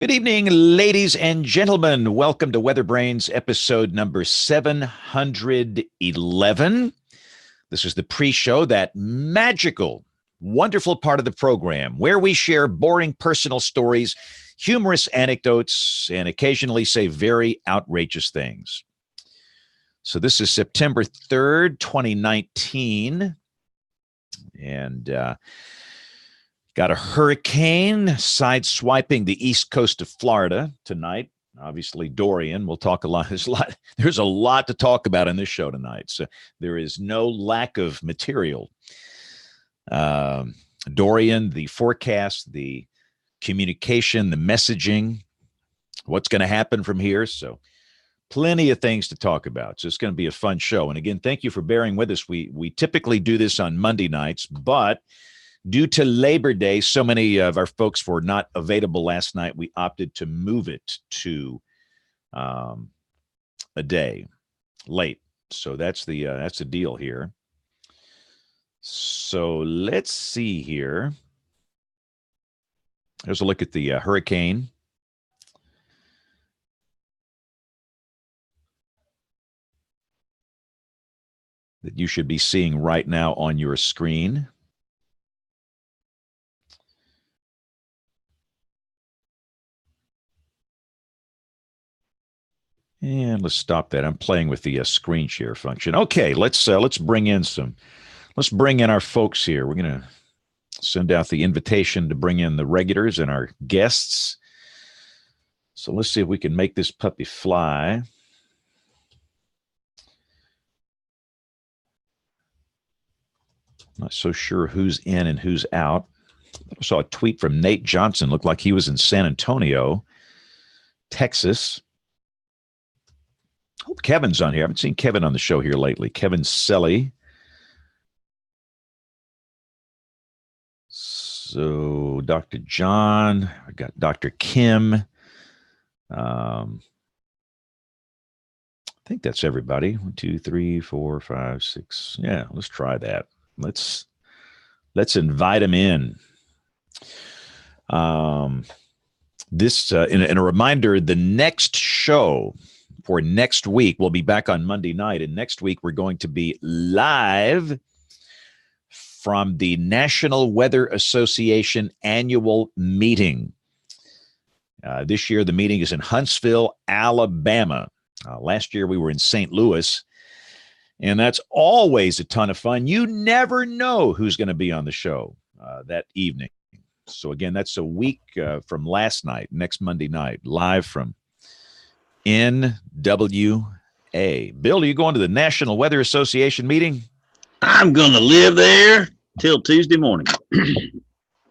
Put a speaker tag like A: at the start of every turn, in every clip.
A: Good evening, ladies and gentlemen. Welcome to WeatherBrains episode number 711. This is the pre-show, that magical, wonderful part of the program where we share boring personal stories, humorous anecdotes, and occasionally say very outrageous things. So this is September 3rd, 2019. And got a hurricane sideswiping the east coast of Florida tonight. Obviously, Dorian. We'll talk a lot. There's a lot to talk about in this show tonight. So there is no lack of material. Dorian, the forecast, the communication, the messaging, what's going to happen from here. So plenty of things to talk about. So it's going to be a fun show. And again, thank you for bearing with us. We typically do this on Monday nights, but due to Labor Day, so many of our folks were not available last night. We opted to move it to a day late. So that's the deal here. So let's see here. There's a look at the hurricane. That you should be seeing right now on your screen. And let's stop that. I'm playing with the screen share function. Okay, let's bring in our folks here. We're going to send out the invitation to bring in the regulars and our guests. So let's see if we can make this puppy fly. Not so sure who's in and who's out. I saw a tweet from Nate Johnson. Looked like he was in San Antonio, Texas. Hope Kevin's on here. I haven't seen Kevin on the show here lately. Kevin Selly. So Dr. John, I got Dr. Kim. I think that's everybody. 1, 2, 3, 4, 5, 6. Yeah, let's try that. Let's invite him in. This in a reminder, the next show for next week, we'll be back on Monday night, and next week we're going to be live from the National Weather Association annual meeting. This year, the meeting is in Huntsville, Alabama. Last year, we were in St. Louis, and that's always a ton of fun. You never know who's going to be on the show that evening. So again, that's a week from last night, next Monday night, live from NWA. Bill, are you going to the National Weather Association meeting?
B: I'm going to live there till Tuesday morning.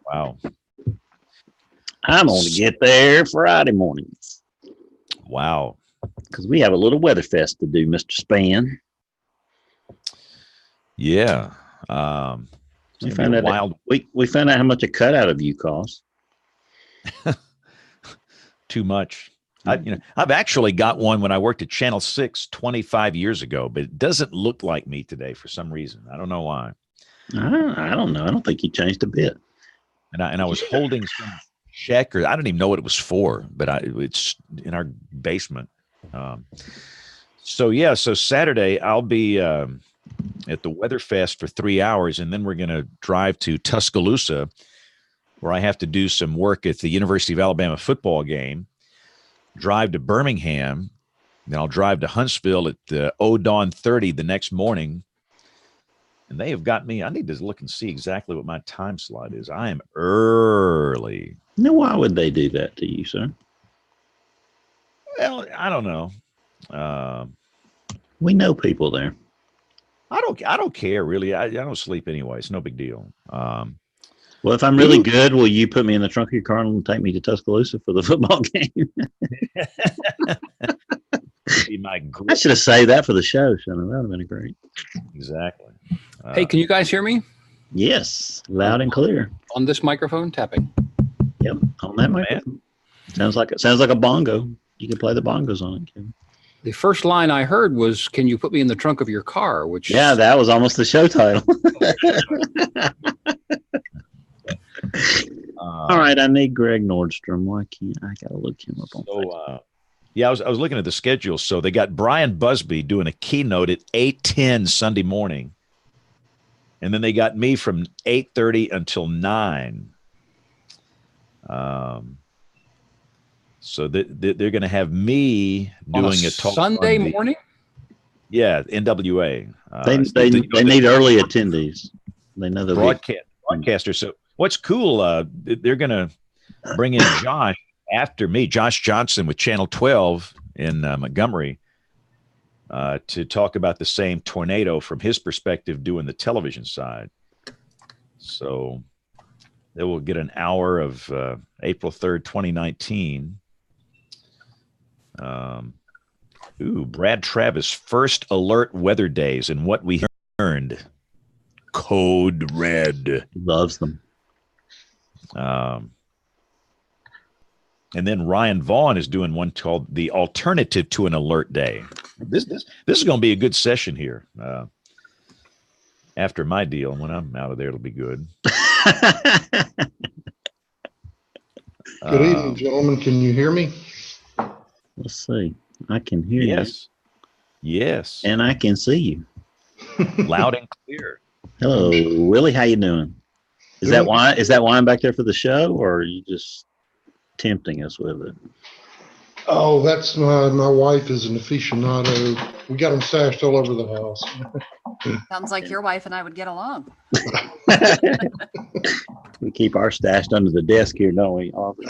A: Wow.
B: I'm going to get there Friday morning.
A: Wow.
B: Because we have a little weather fest to do, Mr. Span.
A: Yeah.
B: We found out how much a cutout of you costs.
A: Too much. I've actually got one when I worked at Channel 6 25 years ago, but it doesn't look like me today for some reason. I don't know why.
B: I don't know. I don't think you changed a bit.
A: And I was holding some check, or I don't even know what it was for, but it's in our basement. So Saturday I'll be at the Weather Fest for 3 hours, and then we're going to drive to Tuscaloosa, where I have to do some work at the University of Alabama football game. Drive to Birmingham, then I'll drive to Huntsville at the dawn 30 the next morning. And they have got me. I need to look and see exactly what my time slot is. I am early.
B: Now, why would they do that to you, sir?
A: Well, I don't know.
B: We know people there.
A: I don't care really. I don't sleep anyway. It's no big deal.
B: Well, if I'm really good, will you put me in the trunk of your car and take me to Tuscaloosa for the football game? I should have saved that for the show, Shannon. That would have been great.
A: Exactly.
C: Hey, can you guys hear me?
B: Yes, loud and clear.
C: On this microphone, tapping.
B: Yep, on that microphone. Sounds like a bongo. You can play the bongos on it, Kevin.
C: The first line I heard was, "Can you put me in the trunk of your car?" Which
B: that was almost the show title. All right, I need Greg Nordstrom. Why can't I gotta look him up on Facebook?
A: Yeah, I was looking at the schedule. So they got Brian Busby doing a keynote at 8:10 Sunday morning. And then they got me from 8:30 until 9. So they're going to have me doing a talk
C: Sunday morning.
A: Yeah, NWA.
B: They need early attendees. They know the
A: broadcaster. So what's cool? They're going to bring in Josh after me, Josh Johnson with Channel 12 in Montgomery, to talk about the same tornado from his perspective, doing the television side. So they will get an hour of April 3rd, 2019. Brad Travis, first alert weather days and what we earned. Code Red.
B: Loves them.
A: And then Ryan Vaughn is doing one called The Alternative to an Alert Day. This is going to be a good session here. After my deal, when I'm out of there, it'll be good.
D: Good evening, gentlemen. Can you hear me?
B: Let's see. I can hear you.
A: Yes.
B: And I can see you.
A: Loud and clear.
B: Hello, Willie. How you doing? Is that wine back there for the show, or are you just tempting us with it?
D: Oh, that's my wife is an aficionado. We got them stashed all over the house.
E: Sounds like your wife and I would get along.
B: We keep our stashed under the desk here, don't we, Aubrey?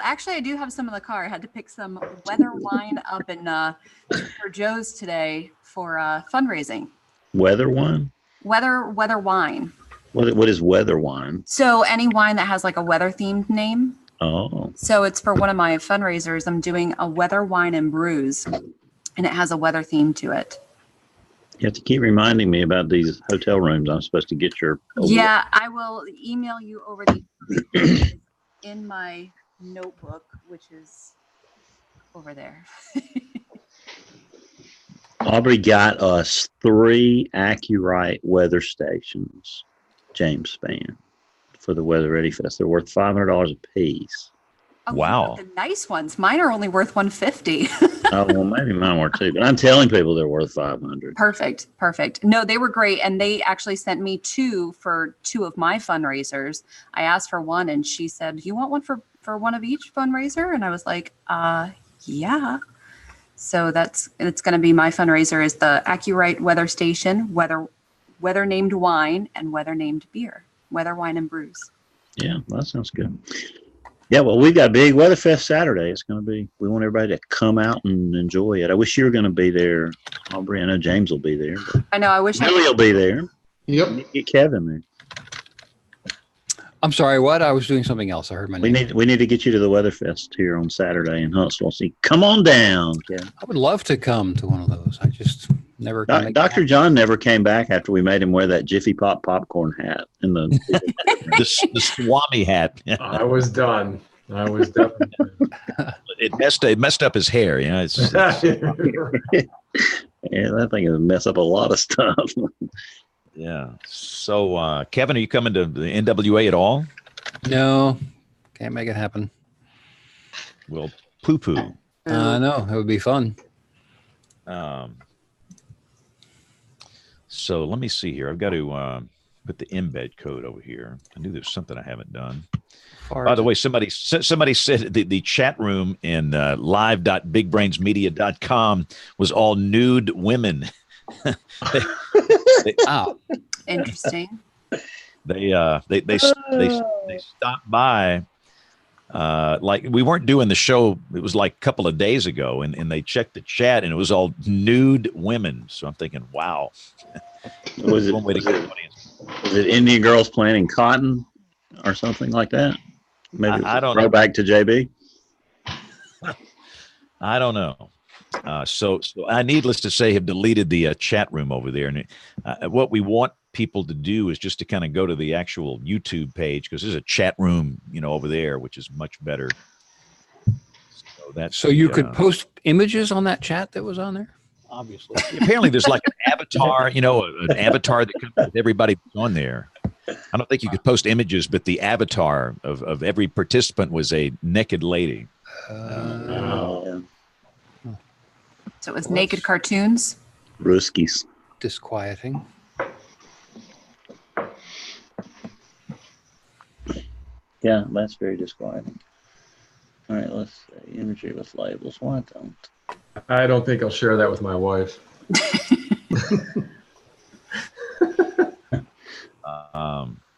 E: Actually, I do have some in the car. I had to pick some weather wine up in Trader Joe's today for fundraising.
B: Weather wine?
E: Weather wine.
B: What is weather wine?
E: So any wine that has like a weather themed name.
B: Oh.
E: So it's for one of my fundraisers. I'm doing a weather wine and brews, and it has a weather theme to it.
B: You have to keep reminding me about these hotel rooms. I'm supposed to get your.
E: Yeah, I will email you over the in my notebook, which is over there.
B: Aubrey got us 3 Accurite weather stations, James Spann, for the Weather Ready Fest. They're worth $500 a piece.
E: Oh,
A: wow.
E: The nice ones. Mine are only worth $150.
B: Oh, well, maybe mine were too, but I'm telling people they're worth $500.
E: Perfect. No, they were great. And they actually sent me 2 for 2 of my fundraisers. I asked for one and she said, you want one for one of each fundraiser? And I was like, yeah. So it's going to be my fundraiser is the Accurite Weather Station, weather named wine, and weather named beer, weather wine and brews.
B: Yeah, that sounds good. Yeah, well, we've got a big Weather Fest Saturday. It's going to be, we want everybody to come out and enjoy it. I wish you were going to be there, Aubrey. I know James will be there.
E: I know. I wish
B: Billy will be there.
D: Yep.
B: Get Kevin there.
C: I'm sorry, what? I was doing something else. I heard my name.
B: We need to get you to the Weather Fest here on Saturday in Huntsville. See, come on down, Kevin.
C: I would love to come to one of those. I just never.
B: Dr. John never came back after we made him wear that Jiffy Pop popcorn hat in the
A: the Swami hat.
F: I was done. I was definitely.
A: It messed up his hair. You know,
B: yeah, that thing will mess up a lot of stuff.
A: Yeah. So, Kevin, are you coming to the NWA at all?
C: No, can't make it happen.
A: Well, poo-poo.
C: No, it would be fun.
A: So let me see here. I've got to put the embed code over here. I knew there's something I haven't done. By the way, somebody said the chat room in live.bigbrainsmedia.com was all nude women.
C: Wow.
E: Interesting.
A: They stopped by. Like we weren't doing the show. It was like a couple of days ago, and they checked the chat, and it was all nude women. So I'm thinking, wow.
B: Was it Indian girls planting cotton or something like that? Maybe
A: I don't know.
B: Throw back to JB.
A: I don't know. So I, needless to say, have deleted the chat room over there. And what we want people to do is just to kind of go to the actual YouTube page, because there's a chat room, over there, which is much better.
C: So you could post images on that chat that was on there? Obviously.
A: Apparently there's like an avatar, an avatar that comes with everybody on there. I don't think you could post images, but the avatar of every participant was a naked lady.
B: Wow.
E: So it was naked cartoons.
B: Ruskies.
C: Disquieting.
B: Yeah, that's very disquieting. All right, let's see. Imagery with labels. Why don't?
F: I don't think I'll share that with my wife.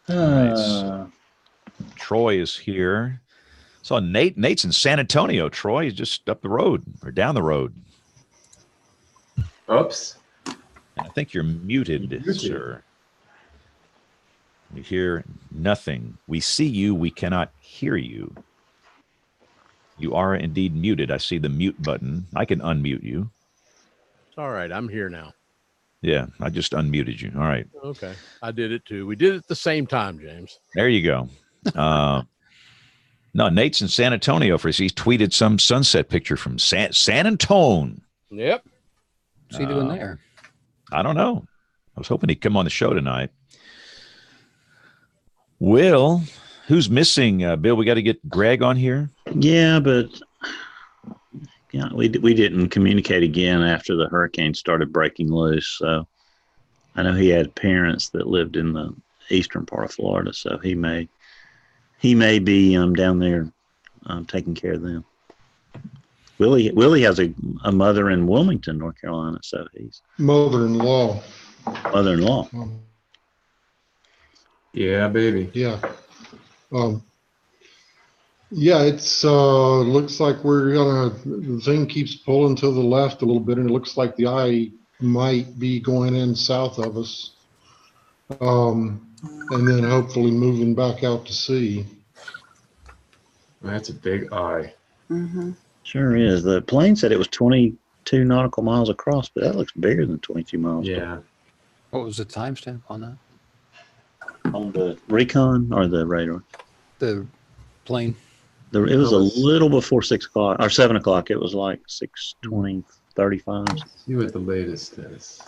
A: Nice. Troy is here. Saw Nate. Nate's in San Antonio. Troy is just up the road or down the road.
F: Oops.
A: And I think you're muted, sir. We hear nothing. We see you. We cannot hear you. You are indeed muted. I see the mute button. I can unmute you.
G: It's all right. I'm here now.
A: Yeah, I just unmuted you. All right.
G: Okay. I did it too. We did it at the same time, James.
A: There you go. No, Nate's in San Antonio for he tweeted some sunset picture from San Antone.
G: Yep.
C: What's he doing there?
A: I don't know. I was hoping he'd come on the show tonight. Will, who's missing? Bill, we got to get Greg on here.
B: Yeah, but yeah, we didn't communicate again after the hurricane started breaking loose. So I know he had parents that lived in the eastern part of Florida, so he may be down there taking care of them. Willie has a mother in Wilmington, North Carolina, so he's
D: Mother-in-law.
B: mother-in-law.
F: Yeah, baby.
D: Yeah. Yeah, it's looks like the thing keeps pulling to the left a little bit, and it looks like the eye might be going in south of us. And then hopefully moving back out to sea.
F: That's a big eye.
E: Mm-hmm.
B: Sure is. The plane said it was 22 nautical miles across, but that looks bigger than 22 miles.
F: Yeah.
C: What was the timestamp on that?
B: On the recon or the radar?
C: The plane.
B: It was a little before 6 o'clock or 7 o'clock. It was like 6:20, 35.
F: Let's see what the latest is.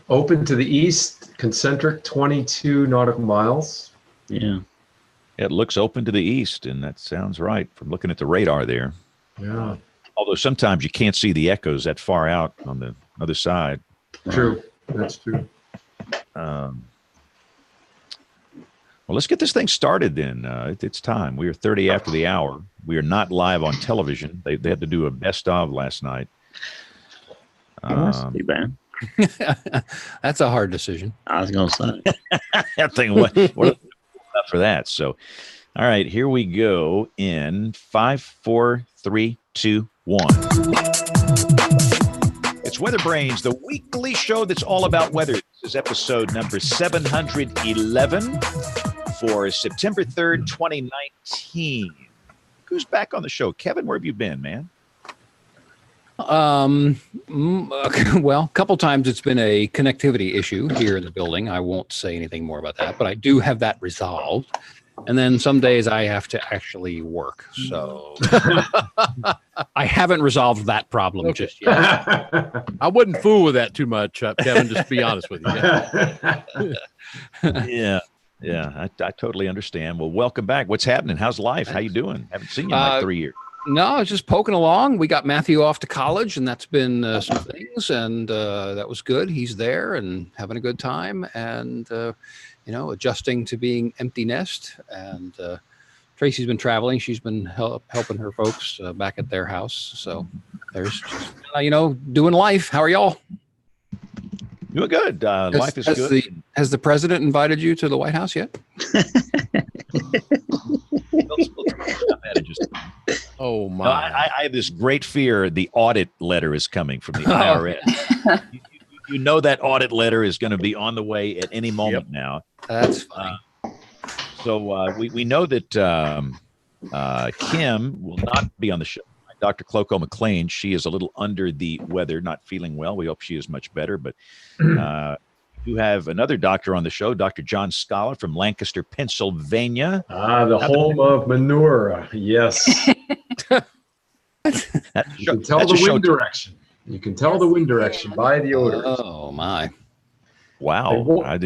F: Open to the east, concentric 22 nautical miles.
B: Yeah.
A: It looks open to the east, and that sounds right from looking at the radar there.
F: Yeah.
A: Although sometimes you can't see the echoes that far out on the other side.
F: True. That's true.
A: Well, let's get this thing started then. It's time. We are 30 after the hour. We are not live on television. They had to do a best of last night.
B: That's too bad.
C: That's a hard decision.
B: I was going to say.
A: That thing, what for that? So, all right, here we go in 5, 4, 3, 2, 1. It's WeatherBrains, the weekly show that's all about weather. This is episode number 711 for September 3rd, 2019. Who's back on the show? Kevin, where have you been, man?
C: Well, a couple times it's been a connectivity issue here in the building. I won't say anything more about that, but I do have that resolved. And then some days I have to actually work. So I haven't resolved that problem just yet.
G: I wouldn't fool with that too much, Kevin, just to be honest with you.
A: Yeah, I totally understand. Well, welcome back. What's happening? How's life? How you doing? Haven't seen you in like 3 years.
C: No, it's just poking along. We got Matthew off to college, and that's been some things, and that was good. He's there and having a good time, and adjusting to being empty nest. And Tracy's been traveling. She's been helping her folks back at their house. So there's just, doing life. How are y'all?
A: Doing good. Life is good.
C: Has the president invited you to the White House yet?
G: Oh my!
A: No, I have this great fear. The audit letter is coming from the IRS. You know that audit letter is going to be on the way at any moment now.
C: That's funny.
A: So we know that Kim will not be on the show. Dr. Cloco McLean, she is a little under the weather, not feeling well. We hope she is much better. But you have another doctor on the show, Dr. John Scholar from Lancaster, Pennsylvania.
F: The home of manure. Yes. You can tell the wind direction. You can tell
E: Yes,
F: the wind
E: you
F: direction
E: can.
F: by the odors.
C: Oh my!
A: Wow, I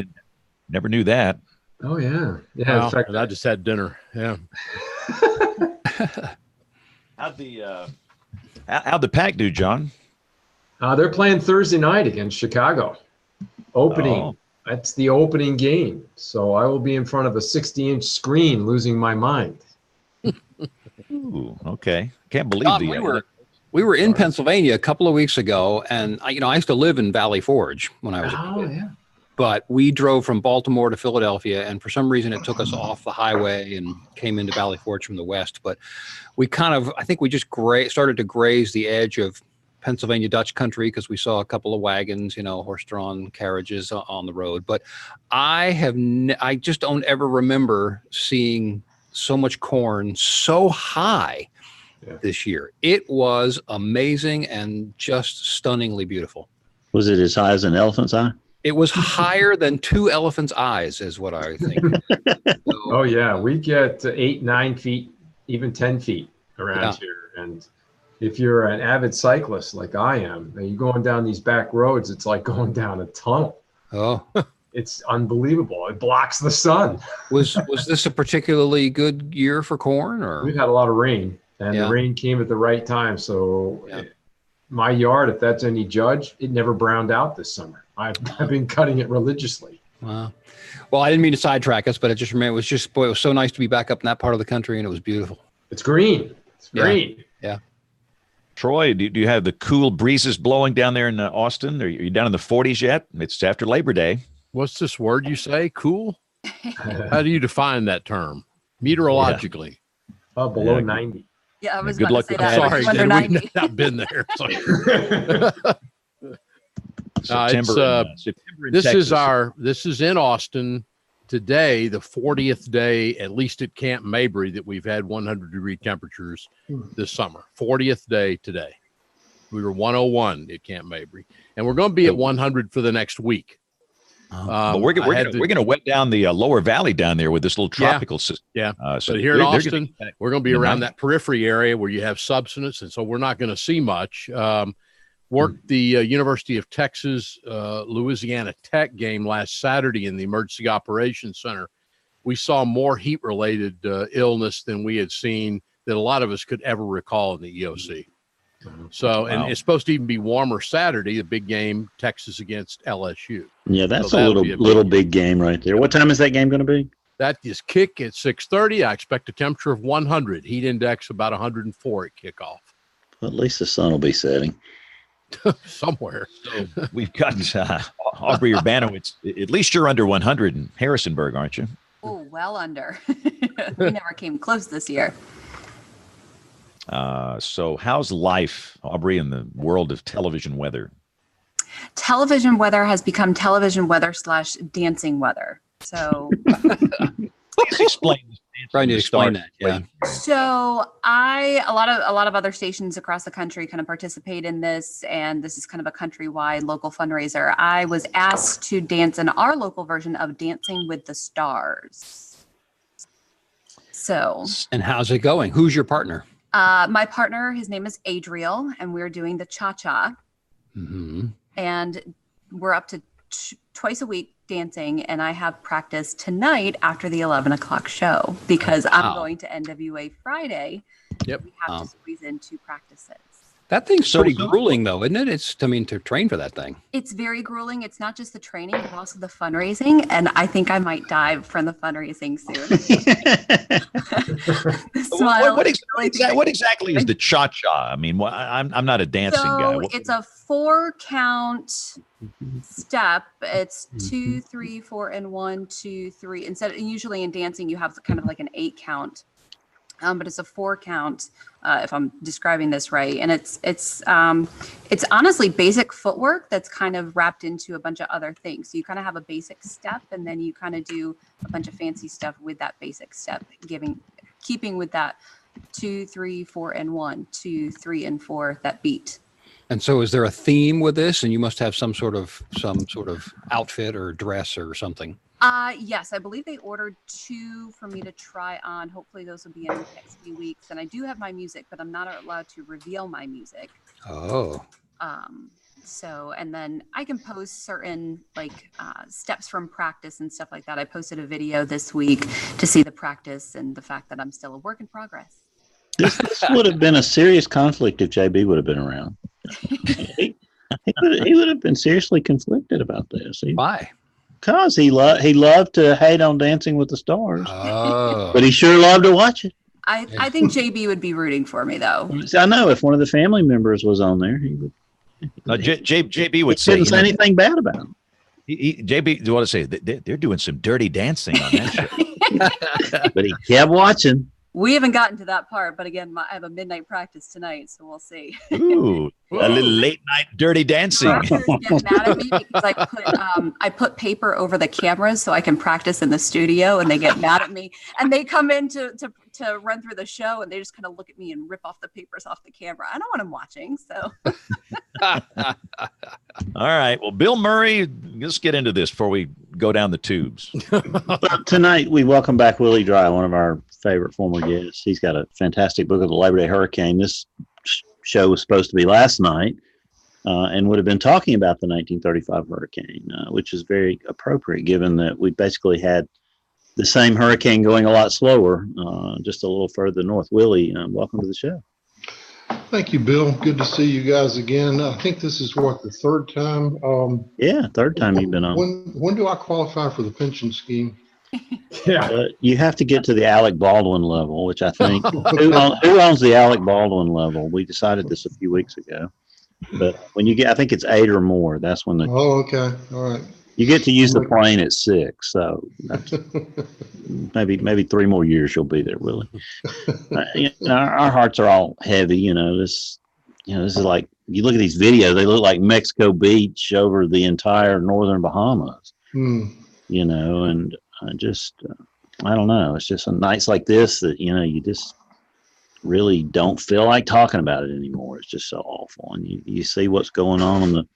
A: never knew that.
F: Oh yeah, yeah.
G: Well,
F: In fact,
G: and I just had dinner. Yeah.
A: How'd the Pack do, John?
F: they're playing Thursday night against Chicago. Opening.
A: Oh.
F: That's the opening game. So I will be in front of a 60-inch screen, losing my mind.
A: Ooh, okay. Can't believe
C: John,
A: the.
C: we were in Pennsylvania a couple of weeks ago, and I used to live in Valley Forge when I was a kid.
F: Yeah.
C: But we drove from Baltimore to Philadelphia, and for some reason it took us off the highway and came into Valley Forge from the west. But we I think we just started to graze the edge of Pennsylvania Dutch country because we saw a couple of wagons, horse-drawn carriages on the road. But I just don't ever remember seeing so much corn so high this year. It was amazing and just stunningly beautiful.
B: Was it as high as an elephant's eye?
C: It was higher than 2 elephants' eyes, is what I think.
F: Oh yeah, we get 8, 9 feet, even 10 feet around here. And if you're an avid cyclist like I am, and you're going down these back roads, it's like going down a tunnel.
C: Oh,
F: It's unbelievable. It blocks the sun.
C: was this a particularly good year for corn, or?
F: We've had a lot of rain, and the rain came at the right time. So my yard, if that's any judge, it never browned out this summer. I've been cutting it religiously.
C: Wow. Well, I didn't mean to sidetrack us, but it was so nice to be back up in that part of the country, and it was beautiful.
F: It's green. It's green.
C: Yeah.
A: Troy, do you have the cool breezes blowing down there in Austin? Are you down in the 40s yet? It's after Labor Day.
G: What's this word you say? Cool? How do you define that term meteorologically?
F: Below 90.
E: Yeah, I was
A: Good
E: about
A: luck
E: to say
A: with
E: that.
A: that.
G: Sorry,
E: Under
G: Jen,
E: 90.
G: we've not been there.
A: September in
G: This
A: Texas.
G: this is in Austin today, the 40th day, at least at Camp Mabry, that we've had 100-degree temperatures this summer. 40th day today. We were 101 at Camp Mabry, and we're going to be at 100 for the next week.
A: But we're going to wet down the lower valley down there with this little tropical system.
G: Yeah.
A: So
G: but here in
A: they're
G: Austin, we're going to be
A: the
G: around
A: night.
G: that periphery area where you have subsidence, and so we're not going to see much. Worked the University of Texas, Louisiana Tech game last Saturday in the Emergency Operations Center. We saw more heat-related illness than we had seen that a lot of us could ever recall in the EOC. So, and it's supposed to even be warmer Saturday, the big game, Texas against LSU.
B: Yeah, that's
G: So
B: a
G: that'll
B: little
G: be
B: big game right there. What time is that game going to be?
G: That is kick at 6:30. I expect a temperature of 100. Heat index about 104 at kickoff.
B: Well, at least the sun will be setting.
G: Somewhere.
A: So we've got Aubrey Urbano. At least you're under 100 in Harrisonburg, aren't you?
E: Oh, well under. We never came close this year.
A: So how's life, Aubrey, in the world of television weather?
E: Television weather has become television weather / dancing weather. So
A: Please explain this.
C: Trying to explain that. Yeah.
E: So a lot of other stations across the country kind of participate in this, and this is kind of a countrywide local fundraiser. I was asked to dance in our local version of Dancing with the Stars. So.
C: And how's it going? Who's your partner?
E: My partner, his name is Adriel, and we're doing the cha-cha.
C: Mm-hmm.
E: And we're up to twice a week dancing, and I have practice tonight after the 11 o'clock show because I'm going to NWA Friday.
G: Yep.
E: We have to squeeze in 2 practices.
C: That thing's pretty grueling, though, isn't it? To train for that thing.
E: It's very grueling. It's not just the training, but also the fundraising. And I think I might die from the fundraising soon.
A: What exactly is the cha-cha? I mean, I'm not a dancing guy.
E: It's a 4-count step. It's 2, 3, 4, and 1, 2, 3. Usually in dancing, you have kind of like an 8-count. But it's a 4-count, if I'm describing this right. And it's honestly basic footwork that's kind of wrapped into a bunch of other things. So you kind of have a basic step, and then you kind of do a bunch of fancy stuff with that basic step, keeping with that 2, 3, 4, and 1, 2, 3, and 4, that beat.
C: And so is there a theme with this? And you must have some sort of outfit or dress or something.
E: Yes, I believe they ordered 2 for me to try on. Hopefully those will be in the next few weeks. And I do have my music, but I'm not allowed to reveal my music.
C: Oh.
E: So, and then I can post certain like steps from practice and stuff like that. I posted a video this week to see the practice and the fact that I'm still a work in progress.
B: This would have been a serious conflict if JB would have been around. He would have been seriously conflicted about this.
C: Why?
B: Because he loved to hate on Dancing with the Stars,
C: Oh.
B: but he sure loved to watch it.
E: I think JB would be rooting for me though.
B: I know if one of the family members was on there, he would.
A: JB would say,
B: couldn't say anything bad about him.
A: JB, do you want to say they're doing some dirty dancing on that show?
B: But he kept watching.
E: We haven't gotten to that part, but again, I have a midnight practice tonight, so we'll see.
A: Ooh, a little late night dirty dancing.
E: Doctors get mad at me because I put paper over the cameras so I can practice in the studio, and they get mad at me. And they come in to run through the show, and they just kind of look at me and rip off the papers off the camera. I don't want them watching, so.
A: All right. Well, Bill Murray, let's get into this before we go down the tubes.
B: Well, tonight we welcome back Willie Dry, one of our favorite former guests. He's got a fantastic book of the Labor Day Hurricane. This show was supposed to be last night and would have been talking about the 1935 hurricane, which is very appropriate given that we basically had the same hurricane going a lot slower, just a little further north. Willie, welcome to the show.
D: Thank you, Bill. Good to see you guys again. I think this is the third time.
B: Yeah, third time you've been on.
D: When do I qualify for the pension scheme?
F: Yeah.
B: You have to get to the Alec Baldwin level, which I think who owns the Alec Baldwin level? We decided this a few weeks ago, but when you get, I think it's 8 or more. That's when
D: Oh, okay, all right.
B: You get to use the plane at 6, so that's maybe 3 more years you'll be there, Willie. Our hearts are all heavy. This is like, you look at these videos; they look like Mexico Beach over the entire northern Bahamas. And I don't know. It's just on nights like this that you just really don't feel like talking about it anymore. It's just so awful, and you see what's going on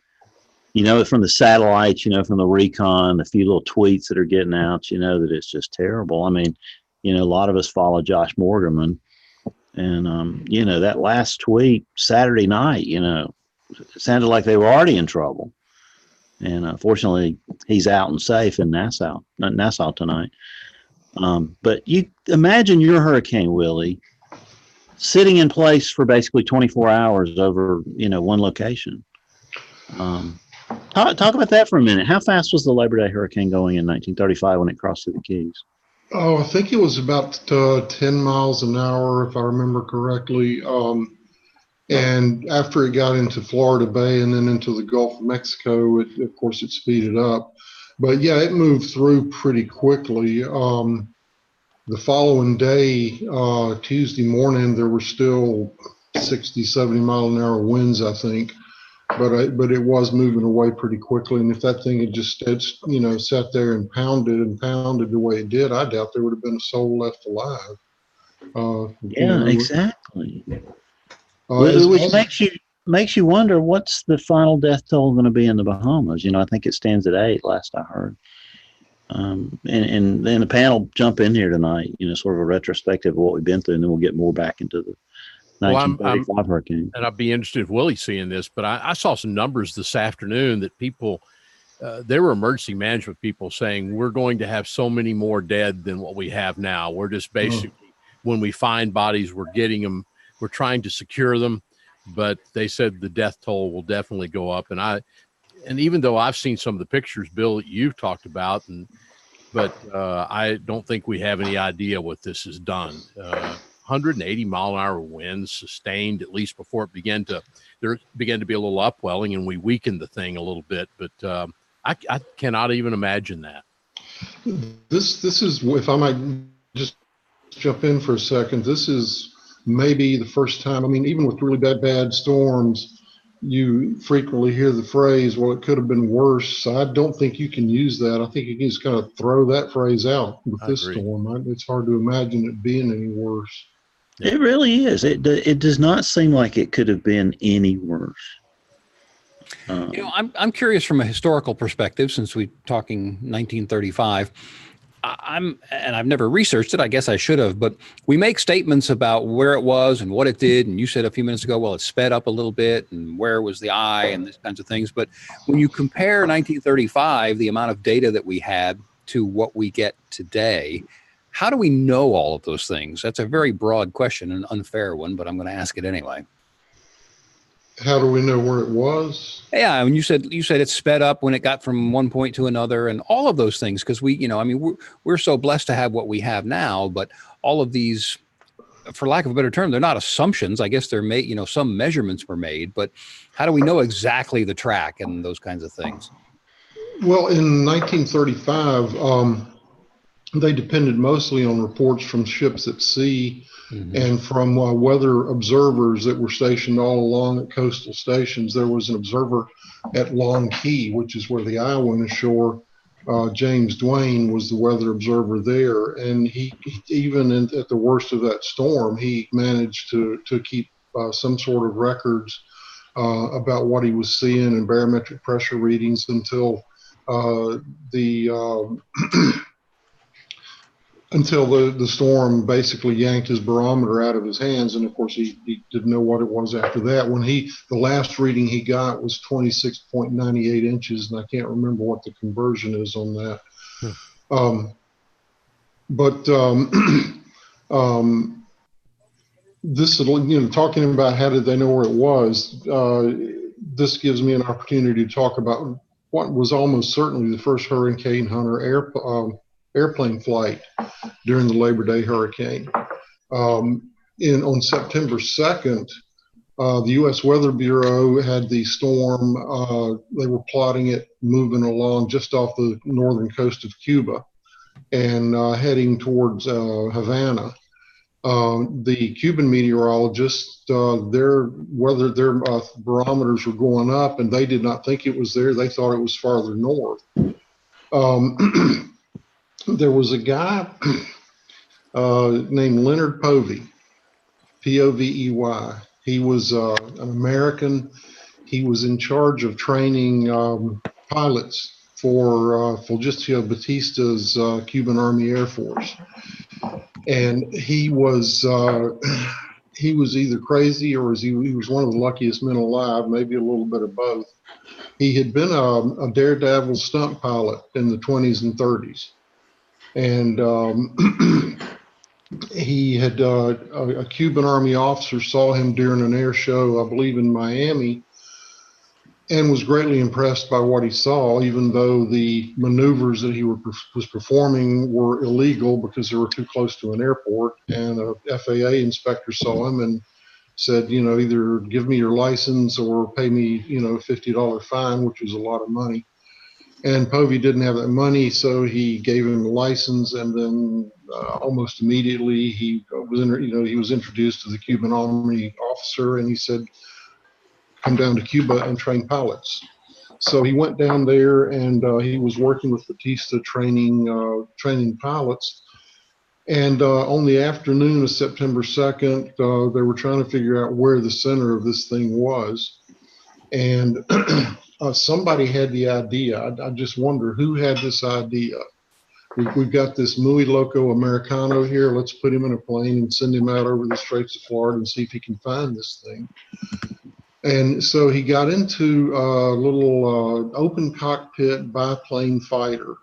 B: from the satellites, from the recon, the few little tweets that are getting out, that it's just terrible. I mean, a lot of us follow Josh Morgerman, and, that last tweet Saturday night, it sounded like they were already in trouble. And fortunately, he's out and safe in Nassau tonight. But you imagine your hurricane, Willie, sitting in place for basically 24 hours over, one location. Talk about that for a minute. How fast was the Labor Day hurricane going in 1935 when it crossed through the Keys?
D: Oh, I think it was about 10 miles an hour, if I remember correctly. And after it got into Florida Bay and then into the Gulf of Mexico, of course, it speeded up. But yeah, it moved through pretty quickly. The following day, Tuesday morning, there were still 60, 70 mile an hour winds, I think. But it was moving away pretty quickly. And if that thing had just sat there and pounded the way it did, I doubt there would have been a soul left alive.
B: Exactly. Which makes you wonder, what's the final death toll going to be in the Bahamas? I think it stands at 8, last I heard. And then the panel jump in here tonight, sort of a retrospective of what we've been through, and then we'll get more back into the 1935 hurricane.
G: And I'd be interested if Willie's seeing this, but I saw some numbers this afternoon that people, there were emergency management people saying we're going to have so many more dead than what we have now. We're just basically, when we find bodies, we're getting them. We're trying to secure them, but they said the death toll will definitely go up. And even though I've seen some of the pictures, Bill, that you've talked about, but I don't think we have any idea what this has done. 180 mile an hour winds sustained, at least before there began to be a little upwelling, and we weakened the thing a little bit. But I cannot even imagine that.
D: This is, if I might just jump in for a second, this is maybe the first time. I mean, even with really bad storms, you frequently hear the phrase, well, it could have been worse. I don't think you can use that. I think you can just kind of throw that phrase out with this storm. It's hard to imagine it being any worse.
B: It really is. It does not seem like it could have been any worse.
C: I'm curious from a historical perspective, since we're talking 1935. and I've never researched it. I guess I should have, but we make statements about where it was and what it did. And you said a few minutes ago, well, it sped up a little bit and where was the eye and these kinds of things. But when you compare 1935, the amount of data that we had to what we get today, how do we know all of those things? That's a very broad question, an unfair one, but I'm going to ask it anyway.
D: How do we know where it was?
C: Yeah, and you said it sped up when it got from one point to another, and all of those things. Because we're so blessed to have what we have now, but all of these, for lack of a better term, they're not assumptions. I guess they're made. Some measurements were made, but how do we know exactly the track and those kinds of things?
D: Well, in 1935, they depended mostly on reports from ships at sea. Mm-hmm. And from weather observers that were stationed all along at coastal stations. There was an observer at Long Key, which is where the eye went ashore. James Duane was the weather observer there, and he even at the worst of that storm, he managed to keep some sort of records about what he was seeing and barometric pressure readings until the storm basically yanked his barometer out of his hands. And of course, he didn't know what it was after that. The last reading he got was 26.98 inches, and I can't remember what the conversion is on that. This, talking about how did they know where it was, this gives me an opportunity to talk about what was almost certainly the first Hurricane Hunter airplane flight during the Labor Day hurricane. On September 2nd, the U.S. Weather Bureau had the storm. They were plotting it moving along just off the northern coast of Cuba and heading towards Havana. The Cuban meteorologists, their barometers were going up, and they did not think it was there. They thought it was farther north. There was a guy named Leonard Povey, Povey. He was an American. He was in charge of training pilots for Fulgencio Batista's Cuban Army Air Force. And he was either crazy or he was one of the luckiest men alive, maybe a little bit of both. He had been a daredevil stunt pilot in the 20s and 30s. And he had a Cuban Army officer saw him during an air show, I believe in Miami, and was greatly impressed by what he saw, even though the maneuvers that he was performing were illegal because they were too close to an airport. And a FAA inspector saw him and said, either give me your license or pay me, $50 fine, which was a lot of money. And Povey didn't have that money, so he gave him the license, and then almost immediately he was introduced to the Cuban Army officer, and he said, "Come down to Cuba and train pilots." So he went down there, and he was working with Batista training pilots. And on the afternoon of September 2nd, they were trying to figure out where the center of this thing was, and somebody had the idea. I just wonder who had this idea. We've got this muy loco Americano here. Let's put him in a plane and send him out over the Straits of Florida and see if he can find this thing. And so he got into a little open cockpit biplane fighter,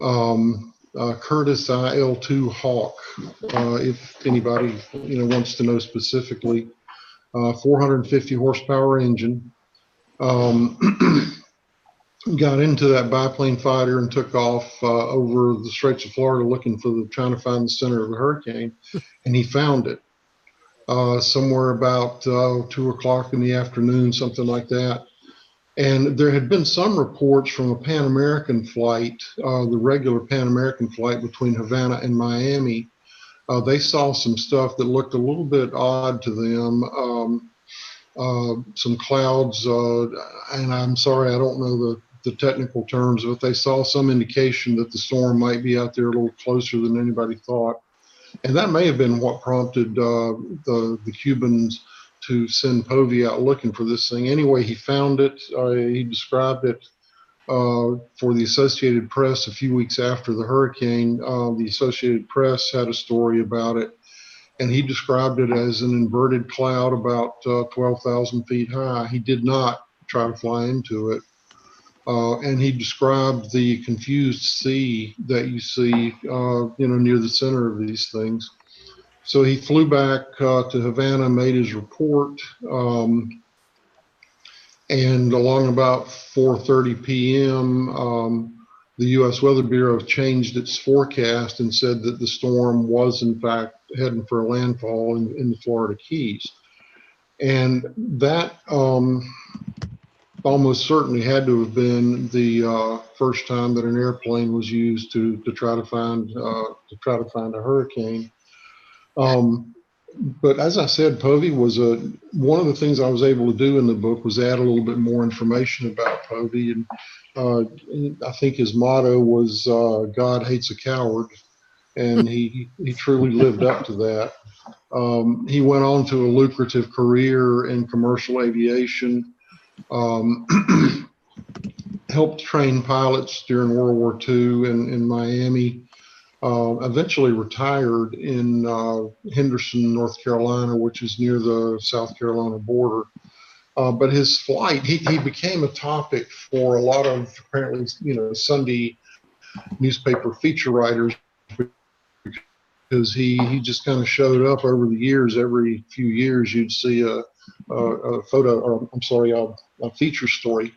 D: Curtiss IL-2 Hawk, if anybody wants to know specifically. 450 horsepower engine. Got into that biplane fighter and took off over the Straits of Florida trying to find the center of the hurricane, and he found it somewhere about 2 o'clock in the afternoon, something like that. And there had been some reports from a Pan American flight, the regular Pan American flight between Havana and Miami. They saw some stuff that looked a little bit odd to them. Some clouds, and I'm sorry, I don't know the technical terms, but they saw some indication that the storm might be out there a little closer than anybody thought. And that may have been what prompted the Cubans to send Povey out looking for this thing. Anyway, he found it. He described it for the Associated Press a few weeks after the hurricane. The Associated Press had a story about it, and he described it as an inverted cloud about 12,000 feet high. He did not try to fly into it. And he described the confused sea that you see, near the center of these things. So he flew back to Havana, made his report, and along about 4:30 p.m., the U.S. Weather Bureau changed its forecast and said that the storm was, in fact, heading for a landfall in the Florida Keys. And that almost certainly had to have been the first time that an airplane was used to try to find a hurricane. But as I said, Povey was one of the things I was able to do in the book was add a little bit more information about Povey, and I think his motto was "God hates a coward," and he truly lived up to that. He went on to a lucrative career in commercial aviation. Helped train pilots during World War II in Miami. Eventually retired in Henderson, North Carolina, which is near the South Carolina border. But his flight, he became a topic for a lot of apparently, Sunday newspaper feature writers, because he just kind of showed up over the years. Every few years, you'd see a feature story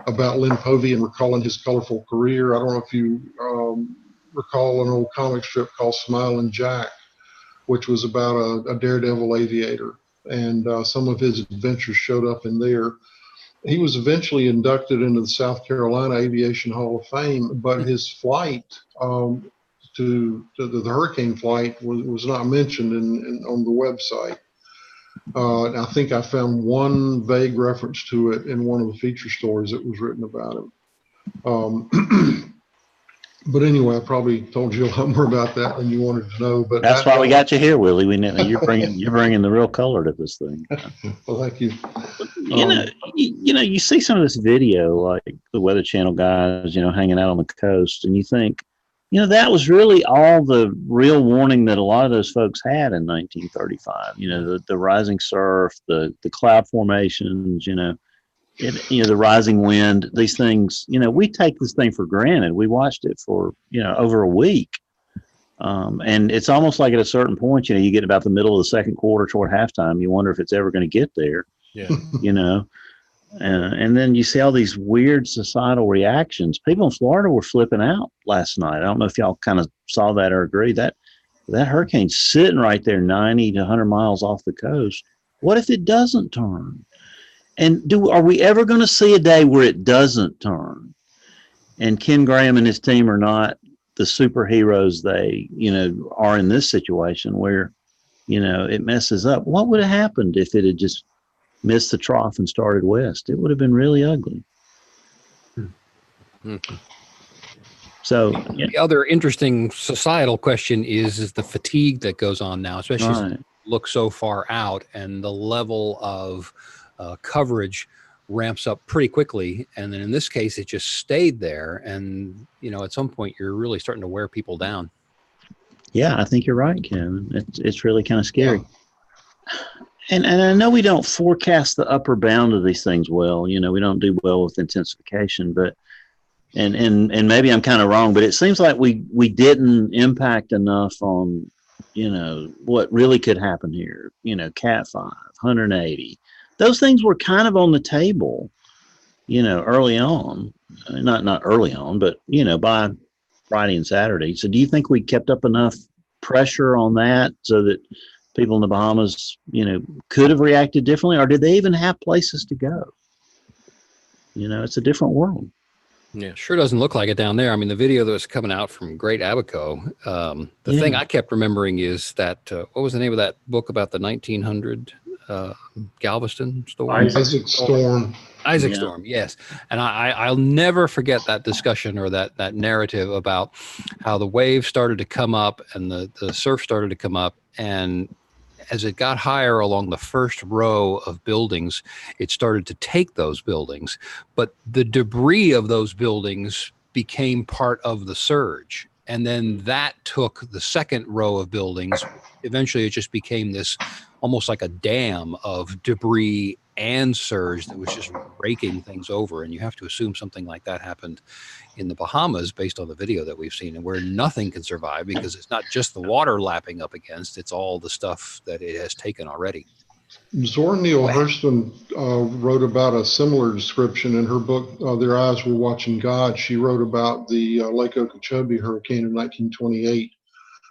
D: about Lynn Povey and recalling his colorful career. I don't know if you recall an old comic strip called Smiling Jack, which was about a daredevil aviator, and some of his adventures showed up in there. He was eventually inducted into the South Carolina Aviation Hall of Fame, but his flight to the hurricane flight was not mentioned on the website. I think I found one vague reference to it in one of the feature stories that was written about him. But anyway, I probably told you a lot more about that than you wanted to know. But
B: that's why we got you here, Willie. We know you're bringing the real color to this thing.
D: Well, thank you.
B: You see some of this video, like the Weather Channel guys, hanging out on the coast, and you think, that was really all the real warning that a lot of those folks had in 1935. The rising surf, the cloud formations, the rising wind, these things, we take this thing for granted. We watched it for, over a week. And it's almost like at a certain point, you get about the middle of the second quarter toward halftime, you wonder if it's ever going to get there.
G: Yeah.
B: And then you see all these weird societal reactions. People in Florida were flipping out last night. I don't know if y'all kind of saw that or agree. That hurricane's sitting right there 90 to 100 miles off the coast. What if it doesn't turn? And are we ever going to see a day where it doesn't turn? And Ken Graham and his team are not the superheroes they, are in this situation where, it messes up. What would have happened if it had just missed the trough and started west? It would have been really ugly.
C: Mm-hmm.
B: So
C: the other interesting societal question is the fatigue that goes on now, especially as you look so far out, and the level of coverage ramps up pretty quickly. And then in this case, it just stayed there. And, at some point you're really starting to wear people down.
B: Yeah, I think you're right, Kevin. It's really kind of scary. And I know we don't forecast the upper bound of these things well. We don't do well with intensification, but and maybe I'm kind of wrong, but it seems like we didn't impact enough on, what really could happen here. Cat 5, 180. Those things were kind of on the table, early on. Not early on, but by Friday and Saturday. So do you think we kept up enough pressure on that so that people in the Bahamas, could have reacted differently, or did they even have places to go? It's a different world.
C: Yeah, sure doesn't look like it down there. I mean, the video that was coming out from Great Abaco, the thing I kept remembering is that, what was the name of that book about the 1900 Galveston storm?
D: Isaac Storm.
C: Isaac Storm, yes. And I'll never forget that discussion or that narrative about how the waves started to come up and the surf started to come up, and as it got higher along the first row of buildings, it started to take those buildings. But the debris of those buildings became part of the surge. And then that took the second row of buildings. Eventually, it just became this almost like a dam of debris and surge that was just raking things over. And you have to assume something like that happened in the Bahamas based on the video that we've seen, and where nothing can survive because it's not just the water lapping up against, it's all the stuff that it has taken already.
D: Zora Neale Hurston wrote about a similar description in her book, Their Eyes Were Watching God. She wrote about the Lake Okeechobee hurricane of 1928,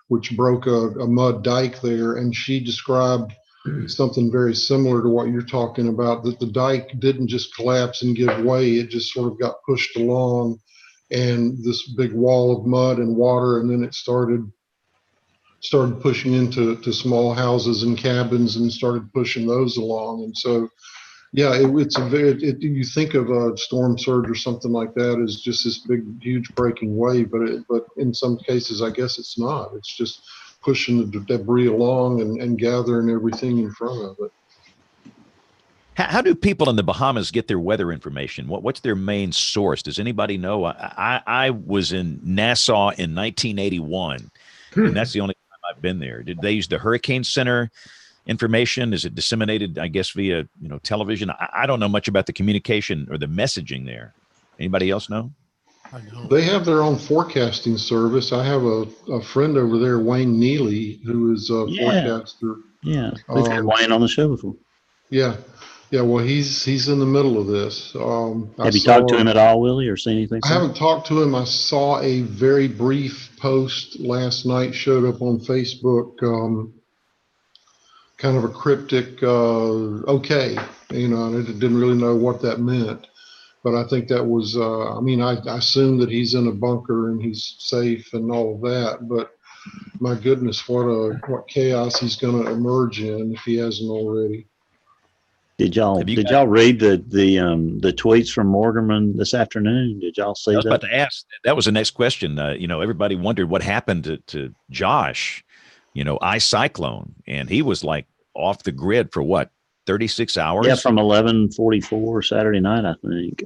D: which broke a mud dike there. And she described something very similar to what you're talking about, that the dike didn't just collapse and give way. It just sort of got pushed along, and this big wall of mud and water, and then it started pushing into small houses and cabins and started pushing those along. And so, yeah, you think of a storm surge or something like that as just this big, huge breaking wave, but in some cases, I guess it's not. It's just pushing the debris along and gathering everything in front of it.
A: How do people in the Bahamas get their weather information? What's their main source? Does anybody know? I was in Nassau in 1981, and that's the only time I've been there. Did they use the Hurricane Center information? Is it disseminated, I guess, via television? I don't know much about the communication or the messaging there. Anybody else know?
G: I know.
D: They have their own forecasting service. I have a friend over there, Wayne Neely, who is a forecaster.
B: Yeah, we've had Wayne on the show before.
D: Yeah. Well, he's in the middle of this.
B: Have you talked to him at all, Willie, or seen anything?
D: I haven't talked to him. I saw a very brief post last night, showed up on Facebook, kind of a cryptic, okay, and I didn't really know what that meant. But I think that was, I assume that he's in a bunker and he's safe and all of that. But my goodness, what chaos he's going to emerge in if he hasn't already.
B: Did y'all read the tweets from Morgerman this afternoon? Did y'all see that?
A: I was about to ask. That was the next question. Everybody wondered what happened to Josh, ice cyclone, and he was like off the grid for what, 36 hours?
B: Yeah, from 11:44 Saturday night, I think.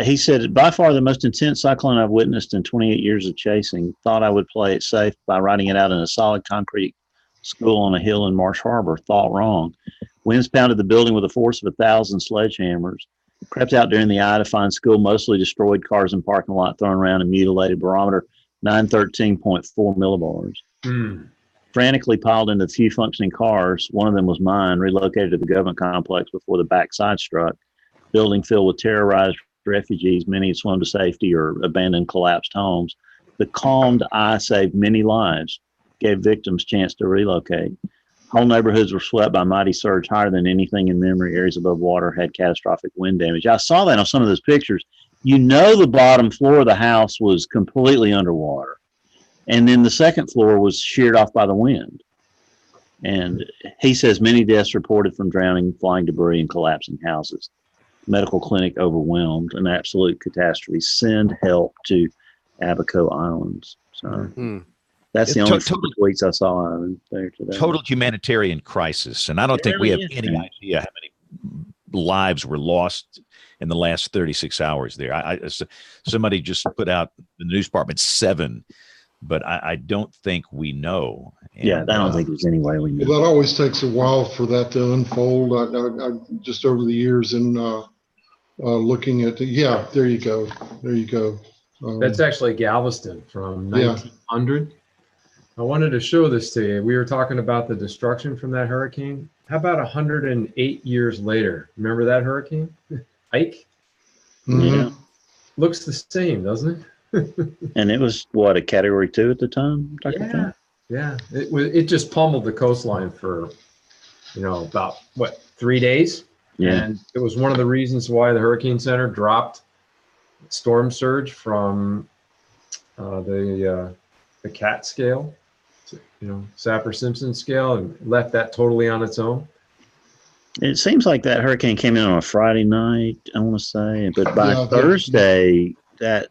B: He said, by far the most intense cyclone I've witnessed in 28 years of chasing. Thought I would play it safe by riding it out in a solid concrete school on a hill in Marsh Harbor. Thought wrong. Winds pounded the building with the force of 1,000 sledgehammers. Crept out during the eye to find school mostly destroyed, cars in parking lot thrown around and mutilated. Barometer 913.4 millibars. Frantically piled into the few functioning cars. One of them was mine, relocated to the government complex before the backside struck. Building filled with terrorized refugees, many had swum to safety or abandoned collapsed homes. The calmed eye saved many lives, gave victims chance to relocate. Whole neighborhoods were swept by mighty surge higher than anything in memory. Areas above water had catastrophic wind damage. I saw that on some of those pictures. The bottom floor of the house was completely underwater. And then the second floor was sheared off by the wind. And he says many deaths reported from drowning, flying debris, and collapsing houses. Medical clinic overwhelmed, an absolute catastrophe. Send help to Abaco Islands. So that's the only tweets I saw out of there today.
A: Total humanitarian crisis. And I don't think we have any idea how many lives were lost in the last 36 hours there. Somebody just put out the news department 7. But I don't think we know. And,
B: I don't think there's any way we know.
D: Well, that always takes a while for that to unfold. I just over the years and looking at there you go.
F: That's actually Galveston from 1900. I wanted to show this to you. We were talking about the destruction from that hurricane. How about 108 years later? Remember that hurricane, Ike?
D: Mm-hmm.
B: Yeah,
F: looks the same, doesn't it?
B: And it was a category 2 at the time, Dr. John?
F: Yeah. It just pummeled the coastline for, about 3 days.
B: Yeah.
F: And it was one of the reasons why the Hurricane Center dropped storm surge from the CAT scale, Saffir-Simpson scale, and left that totally on its own.
B: It seems like that hurricane came in on a Friday night, I want to say, but by Thursday, that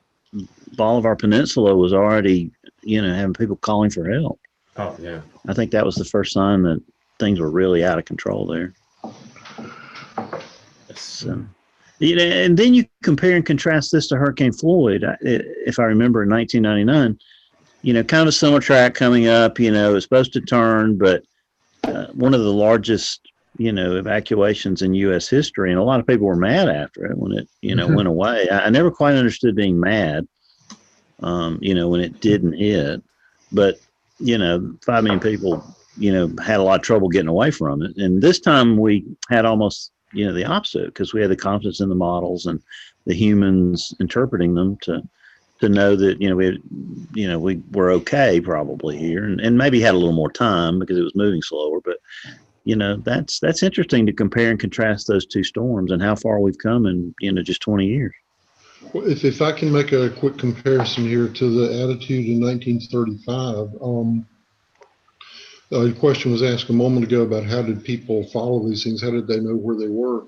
B: Bolivar Peninsula was already, having people calling for help.
F: Oh, yeah.
B: I think that was the first sign that things were really out of control there. You know, and then you compare and contrast this to Hurricane Floyd. If I remember, in 1999, you know, kind of a similar track coming up. You know, it's supposed to turn, but one of the largest, you know, evacuations in U.S. history, and a lot of people were mad after it when it, you know, went away. I never quite understood being mad, you know, when it didn't hit. But, you know, 5 million people, you know, had a lot of trouble getting away from it. And this time we had almost, you know, the opposite, because we had the confidence in the models and the humans interpreting them to know that, you know, we were okay probably here, and maybe had a little more time because it was moving slower. But, you know, that's interesting to compare and contrast those two storms and how far we've come in, you know, just 20 years.
D: Well, if I can make a quick comparison here to the attitude in 1935, the question was asked a moment ago about how did people follow these things? How did they know where they were?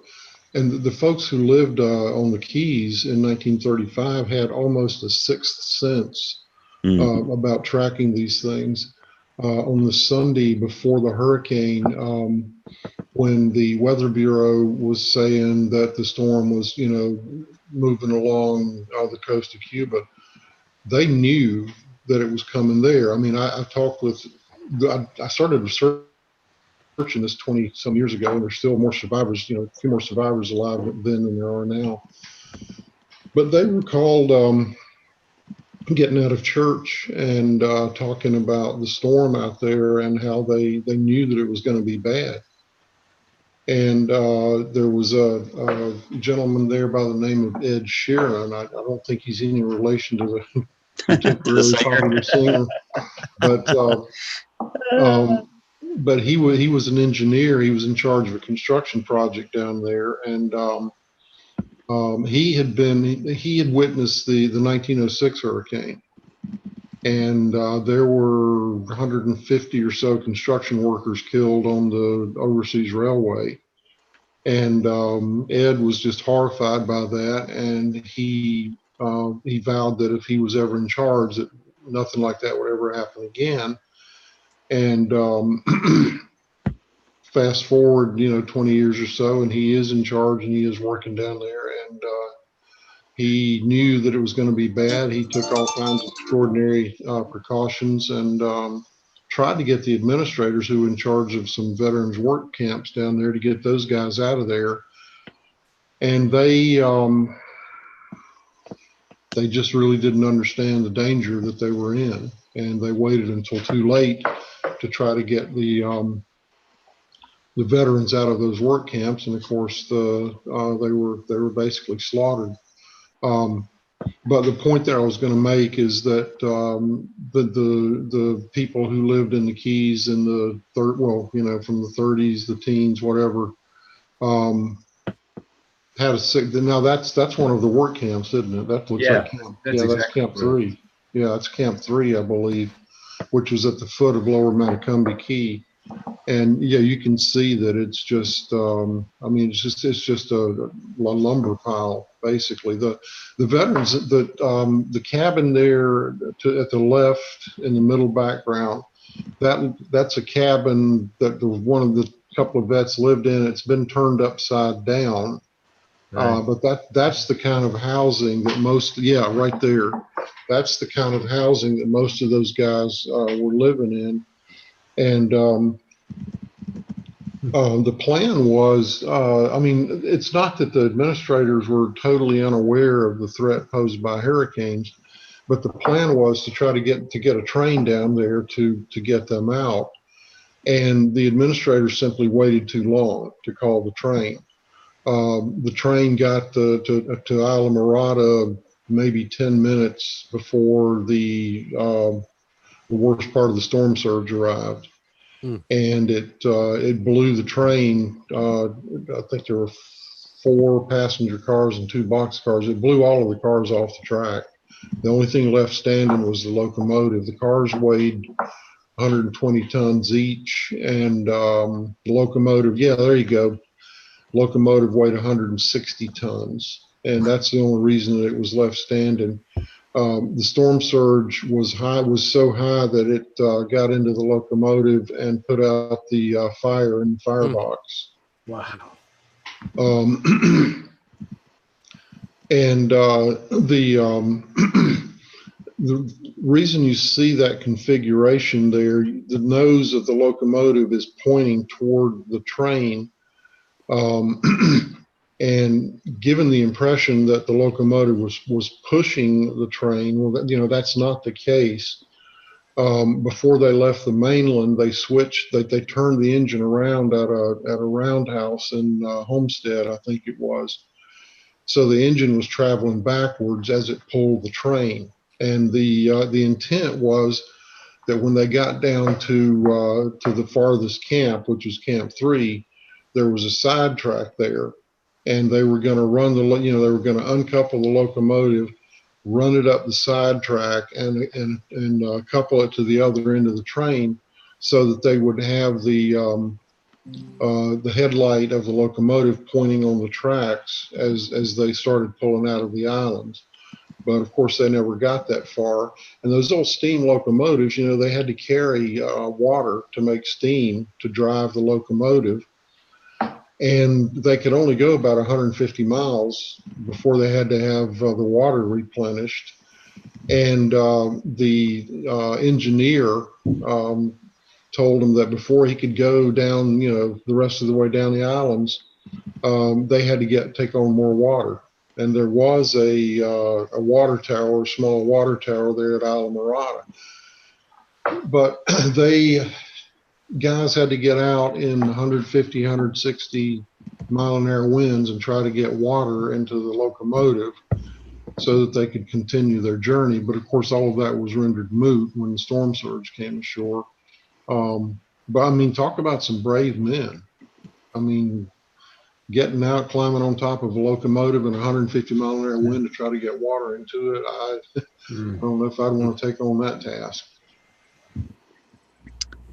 D: And the folks who lived on the Keys in 1935 had almost a sixth sense about tracking these things. On the Sunday before the hurricane, when the Weather Bureau was saying that the storm was, you know, moving along the coast of Cuba, they knew that it was coming there. I mean, I talked with, I started researching this 20 some years ago, and there's still more survivors, you know, a few more survivors alive then than there are now. But they recalled getting out of church and talking about the storm out there and how they knew that it was going to be bad. And there was a gentleman there by the name of Ed Sheeran. I don't think he's any relation to the contemporary popular singer, but he was an engineer. He was in charge of a construction project down there, and he had witnessed the 1906 hurricane, and there were 150 or so construction workers killed on the overseas railway. And Ed was just horrified by that, and he vowed that if he was ever in charge, that nothing like that would ever happen again. And fast forward, you know, 20 years or so, and he is in charge, and he is working down there, and he knew that it was going to be bad. He took all kinds of extraordinary precautions, and tried to get the administrators who were in charge of some veterans work camps down there to get those guys out of there. And they just really didn't understand the danger that they were in. And they waited until too late to try to get the veterans out of those work camps. And of course, they were basically slaughtered. But the point that I was going to make is that the people who lived in the Keys in the from the 30s, the teens, whatever, had a sick. Now that's one of the work camps, isn't it? That looks like camp. That's Camp 3. Yeah, that's Camp 3, I believe, which was at the foot of Lower Matacumbe Key. And yeah, you can see that it's just, it's just a lumber pile, basically. The veterans, the cabin there at the left in the middle background, that's a cabin that one of the couple of vets lived in. It's been turned upside down. Right. But that's the kind of housing that right there. That's the kind of housing that most of those guys were living in. And the plan was, it's not that the administrators were totally unaware of the threat posed by hurricanes, but the plan was to try to get a train down there to get them out. And the administrators simply waited too long to call the train. The train got to Isla Mirada maybe 10 minutes before the worst part of the storm surge arrived. And it blew the train. I think there were 4 passenger cars and 2 box cars. It blew all of the cars off the track. The only thing left standing was the locomotive. The cars weighed 120 tons each, and the locomotive, there you go. Locomotive weighed 160 tons, and that's the only reason that it was left standing. The storm surge was so high that it got into the locomotive and put out the fire in the firebox.
F: Wow.
D: And the reason you see that configuration there, the nose of the locomotive is pointing toward the train, and given the impression that the locomotive was pushing the train, well, that's not the case. Before they left the mainland, they switched. They turned the engine around at a roundhouse in Homestead, I think it was. So the engine was traveling backwards as it pulled the train, and the intent was that when they got down to the farthest camp, which was Camp 3, there was a sidetrack there, and they were going to run they were going to uncouple the locomotive, run it up the sidetrack, and couple it to the other end of the train, so that they would have the headlight of the locomotive pointing on the tracks as they started pulling out of the islands. But of course, they never got that far. And those old steam locomotives, they had to carry water to make steam to drive the locomotive. And they could only go about 150 miles before they had to have the water replenished. And the engineer told him that before he could go down, the rest of the way down the islands, they had to take on more water. And there was a water tower, a small water tower there at Islamorada. But guys had to get out in 150, 160 mile an hour winds and try to get water into the locomotive so that they could continue their journey. But of course, all of that was rendered moot when the storm surge came ashore. But I mean, talk about some brave men. I mean, getting out, climbing on top of a locomotive in 150 mile an hour wind to try to get water into it. I don't know if I'd want to take on that task.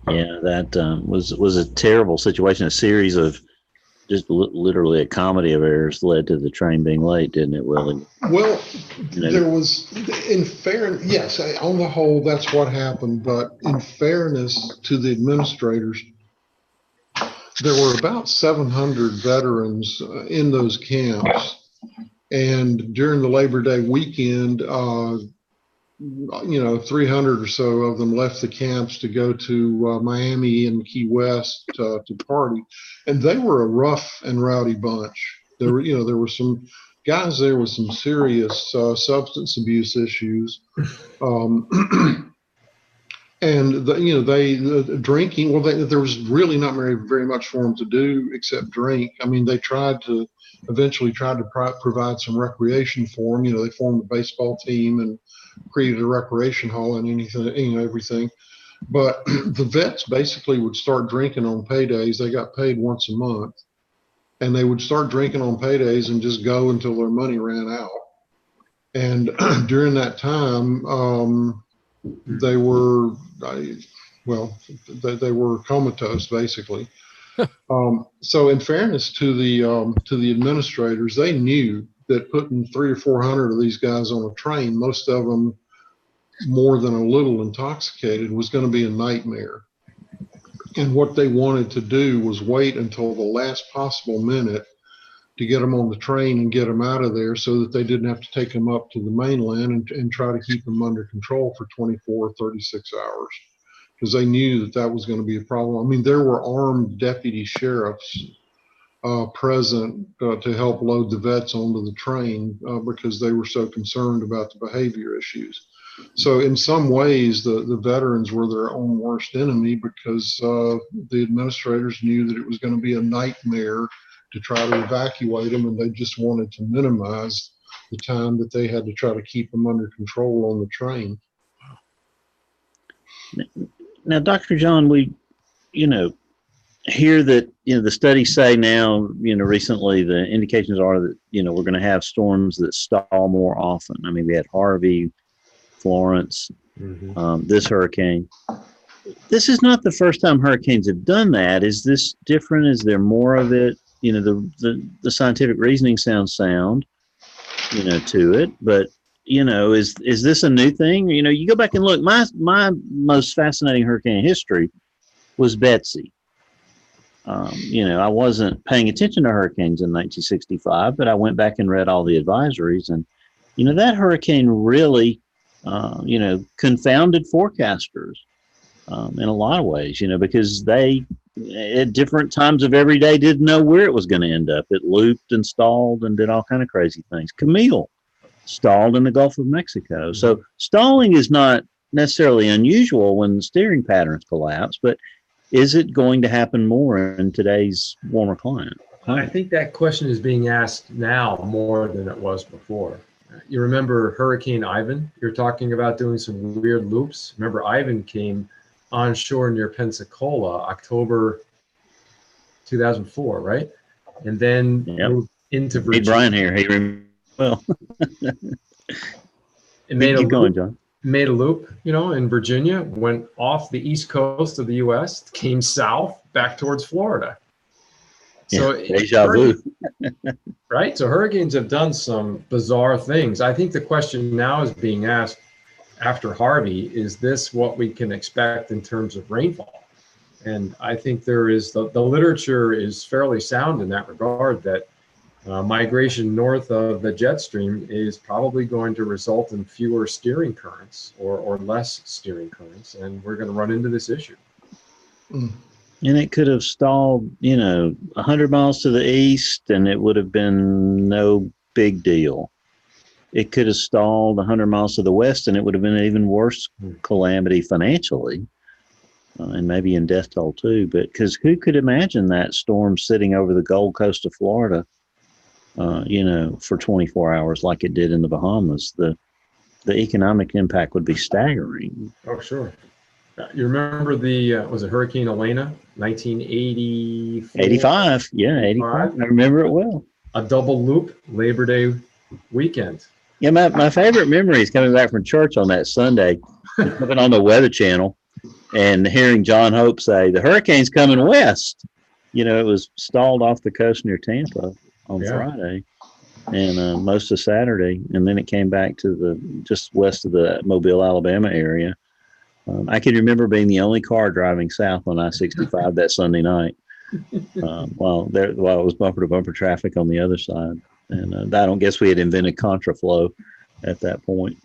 B: Yeah, that was a terrible situation. A series of just literally a comedy of errors led to the train being late, didn't it, Willie?
D: Well, there was, in fairness, yes, on the whole, that's what happened. But in fairness to the administrators, there were about 700 veterans in those camps. And during the Labor Day weekend, 300 or so of them left the camps to go to Miami and Key West to party. And they were a rough and rowdy bunch. There were some guys there with some serious substance abuse issues. And the drinking, there was really not very much for them to do except drink. I mean, they eventually tried to provide some recreation for them. They formed a baseball team and created a recreation hall and everything. But the vets basically would start drinking on paydays. They got paid once a month, and they would start drinking on paydays and just go until their money ran out. And during that time, they were comatose, basically. So in fairness to the administrators, they knew that putting 300 or 400 of these guys on a train, most of them more than a little intoxicated, was going to be a nightmare. And what they wanted to do was wait until the last possible minute to get them on the train and get them out of there so that they didn't have to take them up to the mainland and try to keep them under control for 24 or 36 hours, because they knew that was going to be a problem. I mean, there were armed deputy sheriffs present to help load the vets onto the train because they were so concerned about the behavior issues. So in some ways, the veterans were their own worst enemy, because the administrators knew that it was going to be a nightmare to try to evacuate them, and they just wanted to minimize the time that they had to try to keep them under control on the train.
B: Now, Dr. John, we, hear that, the studies say now, recently the indications are that, we're going to have storms that stall more often. I mean, we had Harvey, Florence, this hurricane. This is not the first time hurricanes have done that. Is this different? Is there more of it? The scientific reasoning sounds sound, to it, but is this a new thing? You go back and look. My most fascinating hurricane in history was Betsy. I wasn't paying attention to hurricanes in 1965, but I went back and read all the advisories, and that hurricane really, confounded forecasters in a lot of ways. Because they, at different times of every day, didn't know where it was going to end up. It looped and stalled and did all kind of crazy things. Camille stalled in the Gulf of Mexico. So stalling is not necessarily unusual when steering patterns collapse, but is it going to happen more in today's warmer climate?
F: I think that question is being asked now more than it was before. You remember Hurricane Ivan? You're talking about doing some weird loops. Remember, Ivan came onshore near Pensacola, October 2004, right? And then moved into Virginia.
B: Hey, Brian here. He well.
F: It made
B: Keep going, John.
F: Made a loop, in Virginia, went off the east coast of the U.S., came south back towards Florida. So
B: deja vu.
F: Right? So hurricanes have done some bizarre things. I think the question now is being asked after Harvey, is this what we can expect in terms of rainfall? And I think there is, the literature is fairly sound in that regard, that migration north of the jet stream is probably going to result in fewer steering currents or less steering currents, and we're going to run into this issue.
B: And it could have stalled, 100 miles to the east, and it would have been no big deal. It could have stalled 100 miles to the west, and it would have been an even worse calamity financially, and maybe in death toll too. But because who could imagine that storm sitting over the Gold Coast of Florida, for 24 hours like it did in the Bahamas? The economic impact would be staggering.
F: Oh, sure. You remember was it Hurricane Elena, 1984?
B: 85. Yeah, 85. I remember it well.
F: A double loop Labor Day weekend.
B: Yeah, my favorite memory is coming back from church on that Sunday, looking on the Weather Channel and hearing John Hope say, the hurricane's coming west. It was stalled off the coast near Tampa on Friday and most of Saturday. And then it came back to just west of the Mobile, Alabama area. I can remember being the only car driving south on I-65 that Sunday night while it was bumper to bumper traffic on the other side. And I don't guess we had invented contraflow at that point.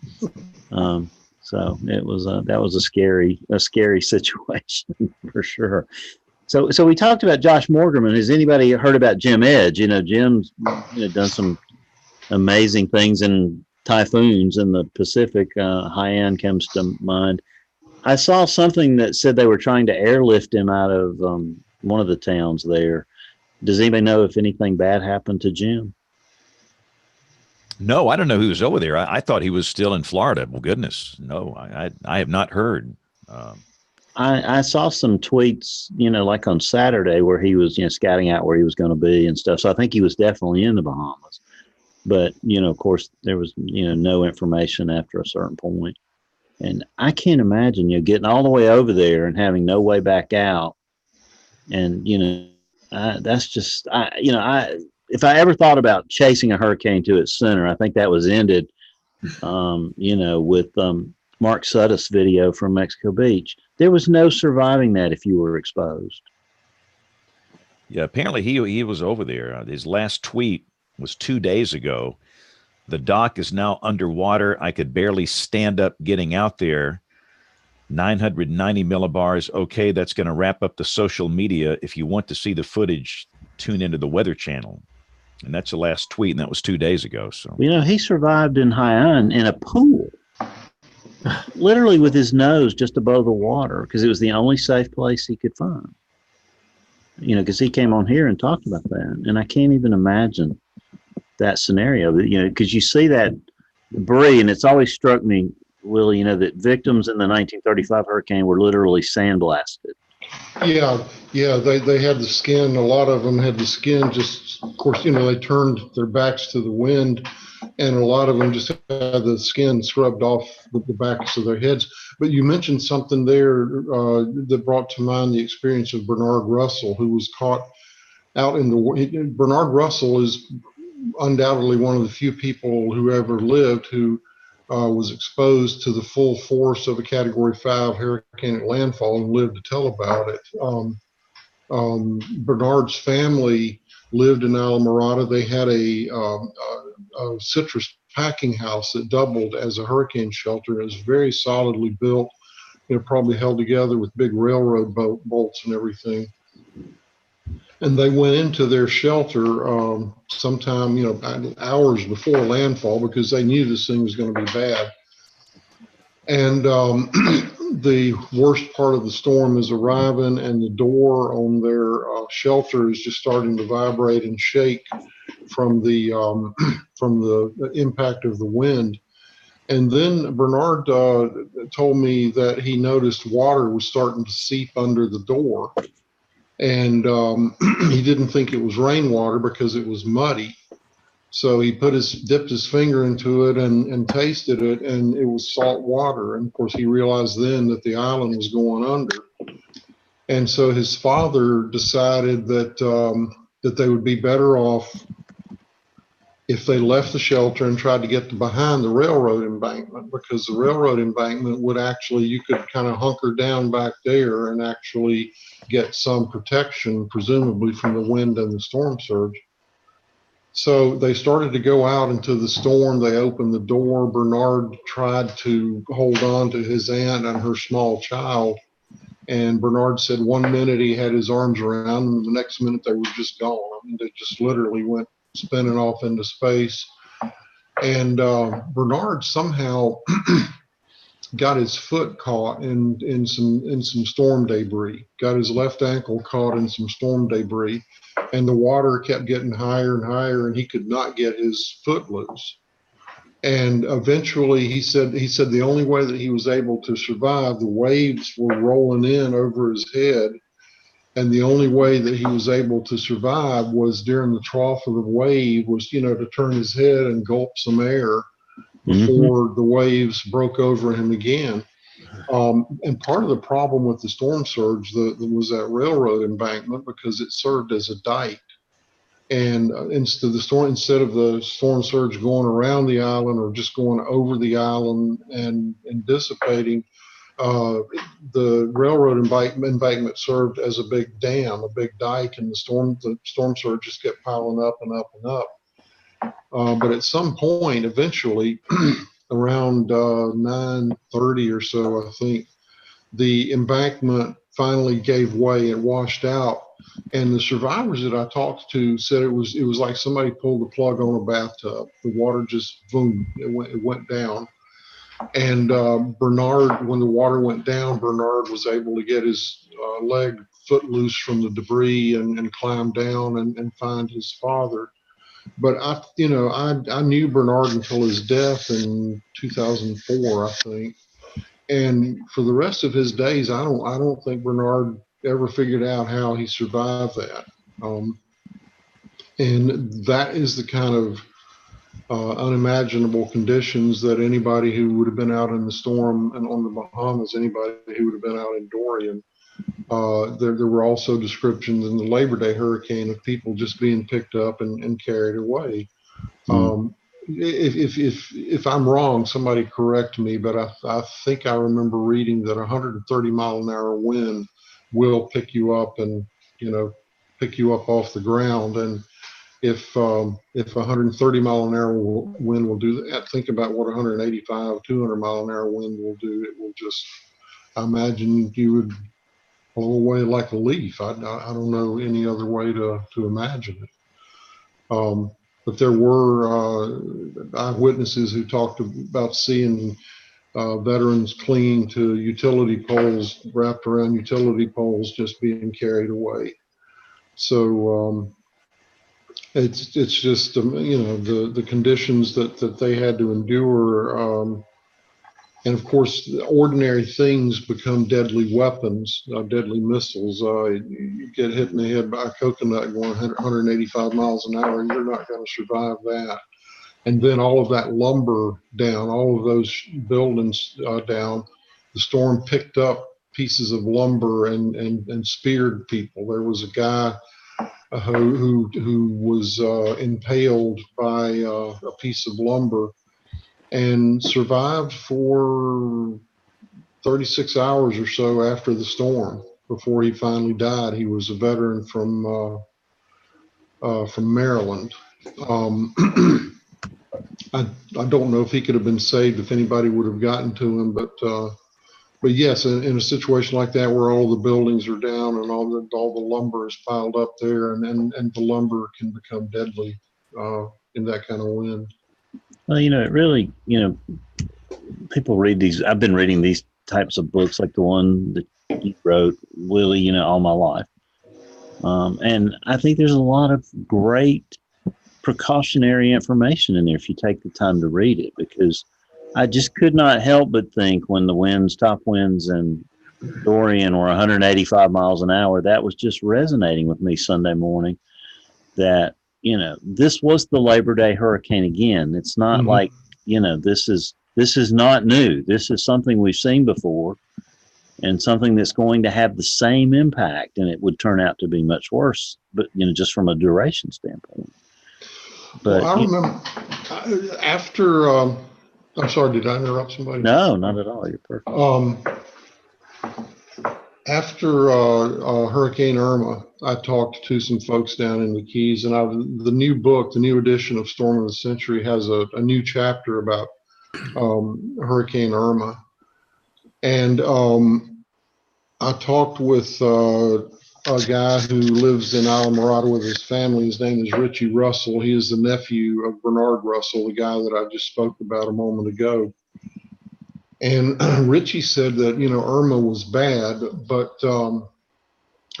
B: So it was that was a scary situation for sure. So we talked about Josh Morgerman. Has anybody heard about Jim Edge? Jim's done some amazing things in typhoons in the Pacific. Haiyan comes to mind. I saw something that said they were trying to airlift him out of one of the towns there. Does anybody know if anything bad happened to Jim?
A: No, I don't know who's over there. I thought he was still in Florida. Well, goodness, no, I have not heard.
B: I saw some tweets, like on Saturday where he was, scouting out where he was going to be and stuff. So I think he was definitely in the Bahamas. But, of course, there was, no information after a certain point. And I can't imagine, getting all the way over there and having no way back out. And, that's just, if I ever thought about chasing a hurricane to its center, I think that was ended, with Mark Suttis' video from Mexico Beach. There was no surviving that if you were exposed.
A: Yeah, apparently he was over there. His last tweet was 2 days ago. The dock is now underwater. I could barely stand up getting out there. 990 millibars. Okay, that's going to wrap up the social media. If you want to see the footage, tune into the Weather Channel. And that's the last tweet, and that was 2 days ago. So
B: he survived in Haiyan in a pool, literally with his nose just above the water, because it was the only safe place he could find. Because he came on here and talked about that, and I can't even imagine that scenario. Because you see that debris, and it's always struck me, Willie, that victims in the 1935 hurricane were literally sandblasted.
D: Yeah, they had the skin. A lot of them had the skin just, of course, they turned their backs to the wind, and a lot of them just had the skin scrubbed off the backs of their heads. But you mentioned something there that brought to mind the experience of Bernard Russell, who was caught out in the. Bernard Russell is undoubtedly one of the few people who ever lived who was exposed to the full force of a Category 5 hurricane at landfall and lived to tell about it. Bernard's family lived in Alamorada. They had a citrus packing house that doubled as a hurricane shelter. It was very solidly built, probably held together with big railroad bolts and everything. And they went into their shelter sometime, hours before landfall, because they knew this thing was going to be bad. And the worst part of the storm is arriving, and the door on their shelter is just starting to vibrate and shake from the impact of the wind. And then Bernard told me that he noticed water was starting to seep under the door. And he didn't think it was rainwater because it was muddy. So he dipped his finger into it and tasted it, and it was salt water. And of course, he realized then that the island was going under. And so his father decided that that they would be better off if they left the shelter and tried to get behind the railroad embankment, because the railroad embankment would actually, you could kind of hunker down back there and actually get some protection, presumably from the wind and the storm surge. So they started to go out into the storm. They opened the door. Bernard tried to hold on to his aunt and her small child. And Bernard said 1 minute he had his arms around them, and the next minute they were just gone. I mean, they just literally went spinning off into space. And Bernard somehow got his foot caught in some storm debris, got his left ankle caught in some storm debris, and the water kept getting higher and higher, and he could not get his foot loose. And eventually he said the only way that he was able to survive, the waves were rolling in over his head, and the only way that he was able to survive was during the trough of the wave was, to turn his head and gulp some air before the waves broke over him again. And part of the problem with the storm surge was that railroad embankment, because it served as a dike. And instead of the storm surge going around the island or just going over the island and dissipating, the railroad embankment served as a big dam, a big dike, and the storm surge just kept piling up and up and up. But at some point, eventually, around 9:30 or so, I think, the embankment finally gave way and washed out. And the survivors that I talked to said it was like somebody pulled the plug on a bathtub. The water just boom, it went down. And Bernard, when the water went down, Bernard was able to get his foot loose from the debris and climb down and find his father. But I knew Bernard until his death in 2004, I think. And for the rest of his days, I don't think Bernard ever figured out how he survived that. And that is the kind of unimaginable conditions that anybody who would have been out in the storm and on the Bahamas, anybody who would have been out in Dorian, there were also descriptions in the Labor Day hurricane of people just being picked up and carried away. If I'm wrong, somebody correct me, but I think I remember reading that 130 mile an hour wind will pick you up and, pick you up off the ground. And if 130 mile an hour wind will do that, think about what 185, 200 mile an hour wind will do. It will just, I imagine you would blow away like a leaf. I don't know any other way to imagine it. But there were eyewitnesses who talked about seeing veterans clinging to utility poles, wrapped around utility poles, just being carried away. So it's just the conditions that they had to endure, and of course, ordinary things become deadly weapons, deadly missiles. You get hit in the head by a coconut going 185 miles an hour, you're not going to survive that. And then all of that lumber down, all of those buildings down, the storm picked up pieces of lumber and speared people. There was a guy who was impaled by a piece of lumber. and survived for 36 hours or so after the storm before he finally died. He was a veteran from Maryland. I don't know if he could have been saved if anybody would have gotten to him, but yes, in a situation like that where all the buildings are down and all the lumber is piled up there, and the lumber can become deadly in that kind of wind.
B: Well, it really, people read these. I've been reading these types of books like the one that you wrote, Willie, all my life. And I think there's a lot of great precautionary information in there if you take the time to read it, because I just could not help but think when the top winds and Dorian were 185 miles an hour, that was just resonating with me Sunday morning, that, this was the Labor Day hurricane again. It's not like, this is not new. This is something we've seen before, and something that's going to have the same impact, and it would turn out to be much worse, but, just from a duration standpoint. But
D: well, I remember after, I'm sorry, did I interrupt somebody?
B: No, not at all. You're perfect.
D: After Hurricane Irma, I talked to some folks down in the Keys, and the new book, the new edition of Storm of the Century, has a new chapter about Hurricane Irma. And I talked with a guy who lives in Islamorada with his family. His name is Richie Russell. He is the nephew of Bernard Russell, the guy that I just spoke about a moment ago. And Richie said that, Irma was bad, but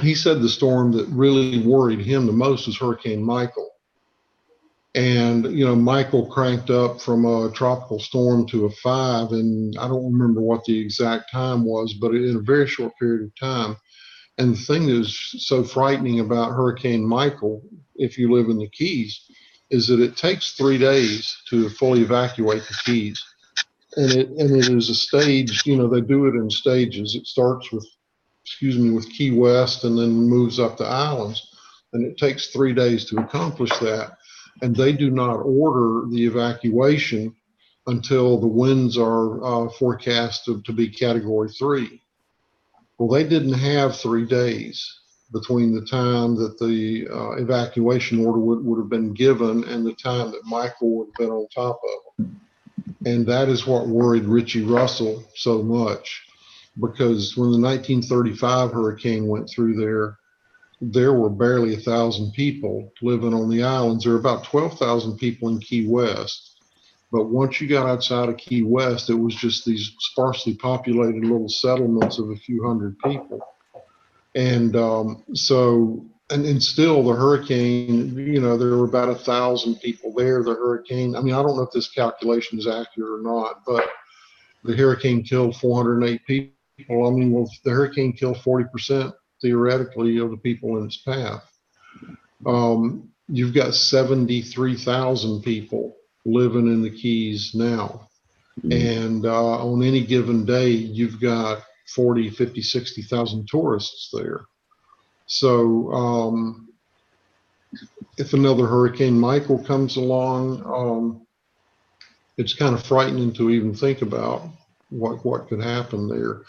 D: he said the storm that really worried him the most was Hurricane Michael. And, Michael cranked up from a tropical storm to a 5, and I don't remember what the exact time was, but in a very short period of time. And the thing that is so frightening about Hurricane Michael, if you live in the Keys, is that it takes 3 days to fully evacuate the Keys. And it is a stage, they do it in stages. It starts with Key West and then moves up the islands. And it takes 3 days to accomplish that. And they do not order the evacuation until the winds are forecast to be Category 3. Well, they didn't have 3 days between the time that the evacuation order would have been given and the time that Michael would have been on top of them. And that is what worried Richie Russell so much, because when the 1935 hurricane went through there were barely 1,000 people living on the islands. There were about 12,000 people in Key West. But once you got outside of Key West, it was just these sparsely populated little settlements of a few hundred people. And and still the hurricane, there were about 1,000 people there. The hurricane, I don't know if this calculation is accurate or not, but the hurricane killed 408 people. Well, the hurricane killed 40% theoretically of the people in its path. You've got 73,000 people living in the Keys now. And on any given day, you've got 40, 50, 60,000 tourists there. So if another Hurricane Michael comes along, it's kind of frightening to even think about what could happen there.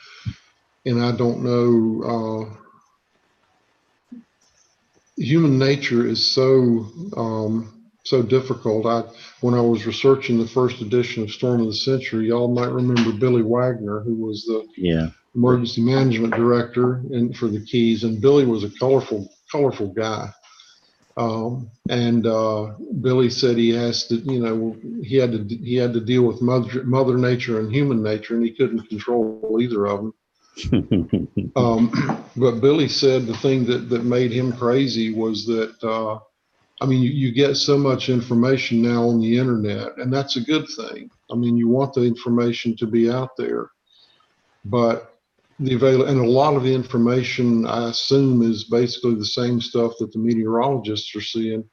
D: And I don't know, human nature is so difficult. When I was researching the first edition of Storm of the Century, y'all might remember Billy Wagner, who was the emergency management director for the Keys, and Billy was a colorful guy. And Billy said he had to deal with Mother Nature and human nature, and he couldn't control either of them. But Billy said the thing that made him crazy was that you get so much information now on the internet, and that's a good thing. You want the information to be out there, but and a lot of the information, I assume, is basically the same stuff that the meteorologists are seeing.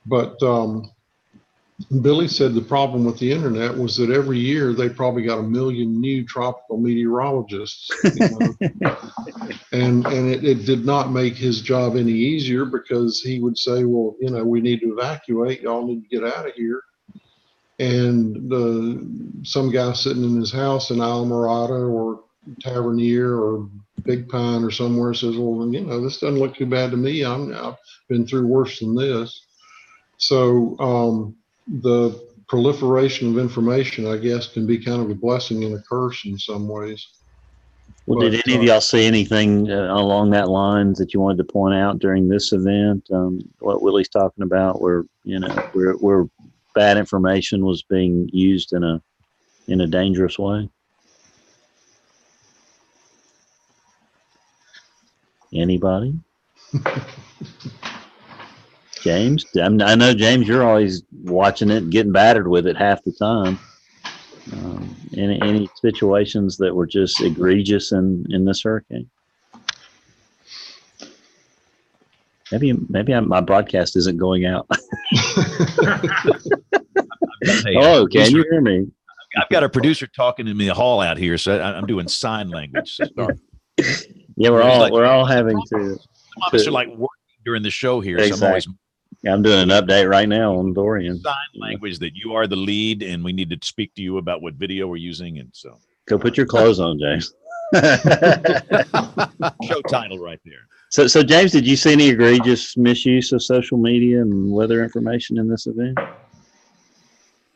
D: But Billy said the problem with the internet was that every year they probably got 1 million new tropical meteorologists, and it did not make his job any easier, because he would say, well, we need to evacuate, y'all need to get out of here. and some guy sitting in his house in Islamorada or Tavernier or Big Pine or somewhere says, well, this doesn't look too bad to me. I've been through worse than this. So the proliferation of information, I guess, can be kind of a blessing and a curse in some ways.
B: Well, did any of y'all see anything along that lines that you wanted to point out during this event? What Willie's talking about, where bad information was being used in a dangerous way. Anybody? James? I know, James, you're always watching it and getting battered with it half the time. Any situations that were just egregious in this hurricane? Maybe my broadcast isn't going out.
A: Hey,
B: can you hear me?
A: I've got a producer talking to me in the hall out here, so I'm doing sign language. So
B: yeah, we're all having to.
A: Some of us are like working during the show here.
B: Exactly.
A: So
B: I'm doing an update right now on Dorian.
A: Sign language that you are the lead, and we need to speak to you about what video we're using, and so
B: go put your clothes on, James.
A: Show title right there.
B: So James, did you see any egregious misuse of social media and weather information in this event?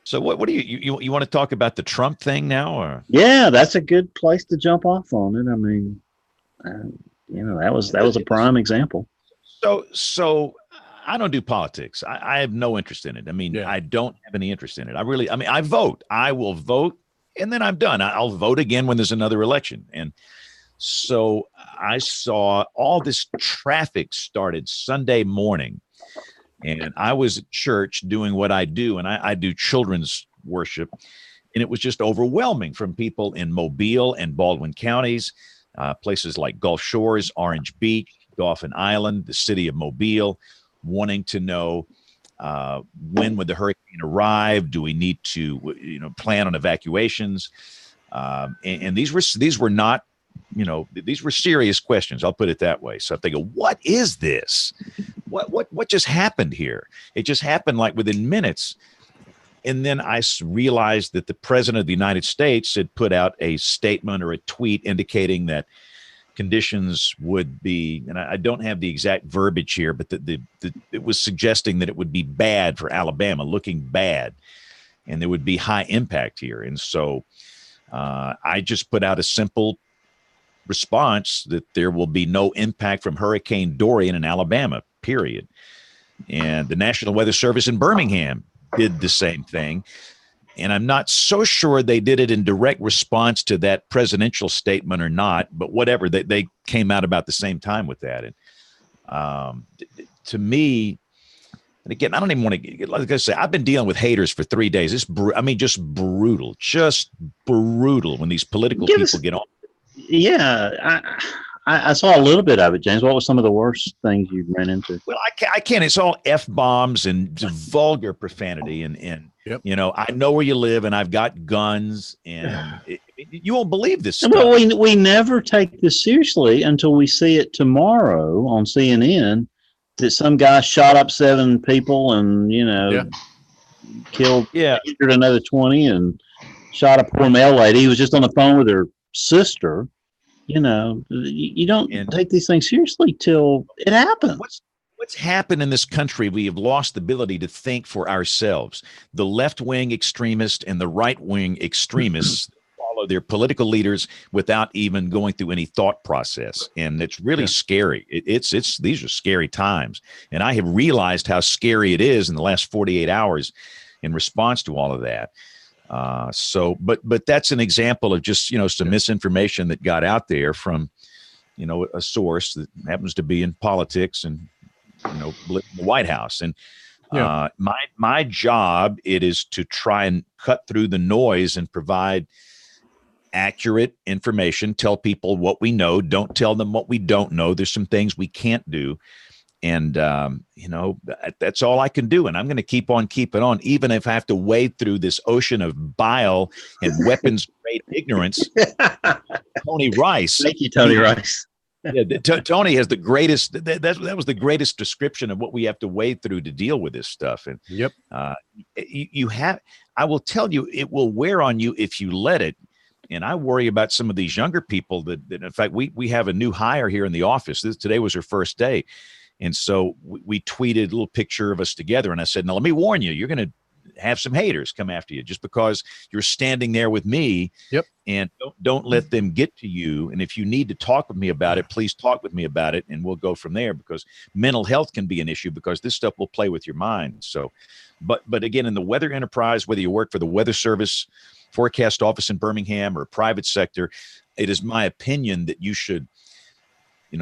A: So what do you want to talk about the Trump thing now, or?
B: Yeah, that's a good place to jump off on it. I mean, that was a prime example.
A: So I don't do politics. I have no interest in it. I mean, I don't have any interest in it. I vote. I will vote, and then I'm done. I'll vote again when there's another election. And so I saw all this traffic started Sunday morning, and I was at church doing what I do, and I do children's worship, and it was just overwhelming from people in Mobile and Baldwin counties, places like Gulf Shores, Orange Beach, Dauphin Island, the city of Mobile, wanting to know when would the hurricane arrive? Do we need to, plan on evacuations? And these were not, these were serious questions. I'll put it that way. So I'm thinking, what is this? What just happened here? It just happened like within minutes. And then I realized that the president of the United States had put out a statement or a tweet indicating that conditions would be, and I don't have the exact verbiage here, but it was suggesting that it would be bad for Alabama, looking bad, and there would be high impact here. And so I just put out a simple response that there will be no impact from Hurricane Dorian in Alabama, period. And the National Weather Service in Birmingham did the same thing. And I'm not so sure they did it in direct response to that presidential statement or not, but whatever, they came out about the same time with that. And to me, and again, I don't even want to, like I say, I've been dealing with haters for 3 days. Just brutal when these political people get on.
B: Yeah, I saw a little bit of it, James. What was some of the worst things you ran into?
A: Well, I can't. It's all F-bombs and vulgar profanity. And
G: yep.
A: I know where you live, and I've got guns, and you won't believe this stuff.
B: Well, we never take this seriously until we see it tomorrow on CNN that some guy shot up 7 people and, killed, injured another 20 and shot a poor mail lady who was just on the phone with her sister. You don't take these things seriously till it happens.
A: What's happened in this country? We have lost the ability to think for ourselves. The left-wing extremists and the right-wing extremists follow their political leaders without even going through any thought process, and it's really scary. These are scary times, and I have realized how scary it is in the last 48 hours in response to all of that. But that's an example of just, some misinformation that got out there from, a source that happens to be in politics and, the White House. And my job, it is to try and cut through the noise and provide accurate information, tell people what we know, don't tell them what we don't know. There's some things we can't do. And, that's all I can do. And I'm going to keep on keeping on, even if I have to wade through this ocean of bile and weapons grade ignorance. Tony Rice.
B: Thank you, Tony Rice.
A: Yeah, Tony has the greatest. That was the greatest description of what we have to wade through to deal with this stuff. And
G: Yep.
A: You have. I will tell you, it will wear on you if you let it. And I worry about some of these younger people that in fact, we have a new hire here in the office. Today was her first day. And so we tweeted a little picture of us together. And I said, now, let me warn you, you're going to have some haters come after you just because you're standing there with me.
G: Yep.
A: And don't let them get to you. And if you need to talk with me about it, please talk with me about it. And we'll go from there, because mental health can be an issue, because this stuff will play with your mind. So, but again, in the weather enterprise, whether you work for the Weather Service forecast office in Birmingham or a private sector, it is my opinion that you should,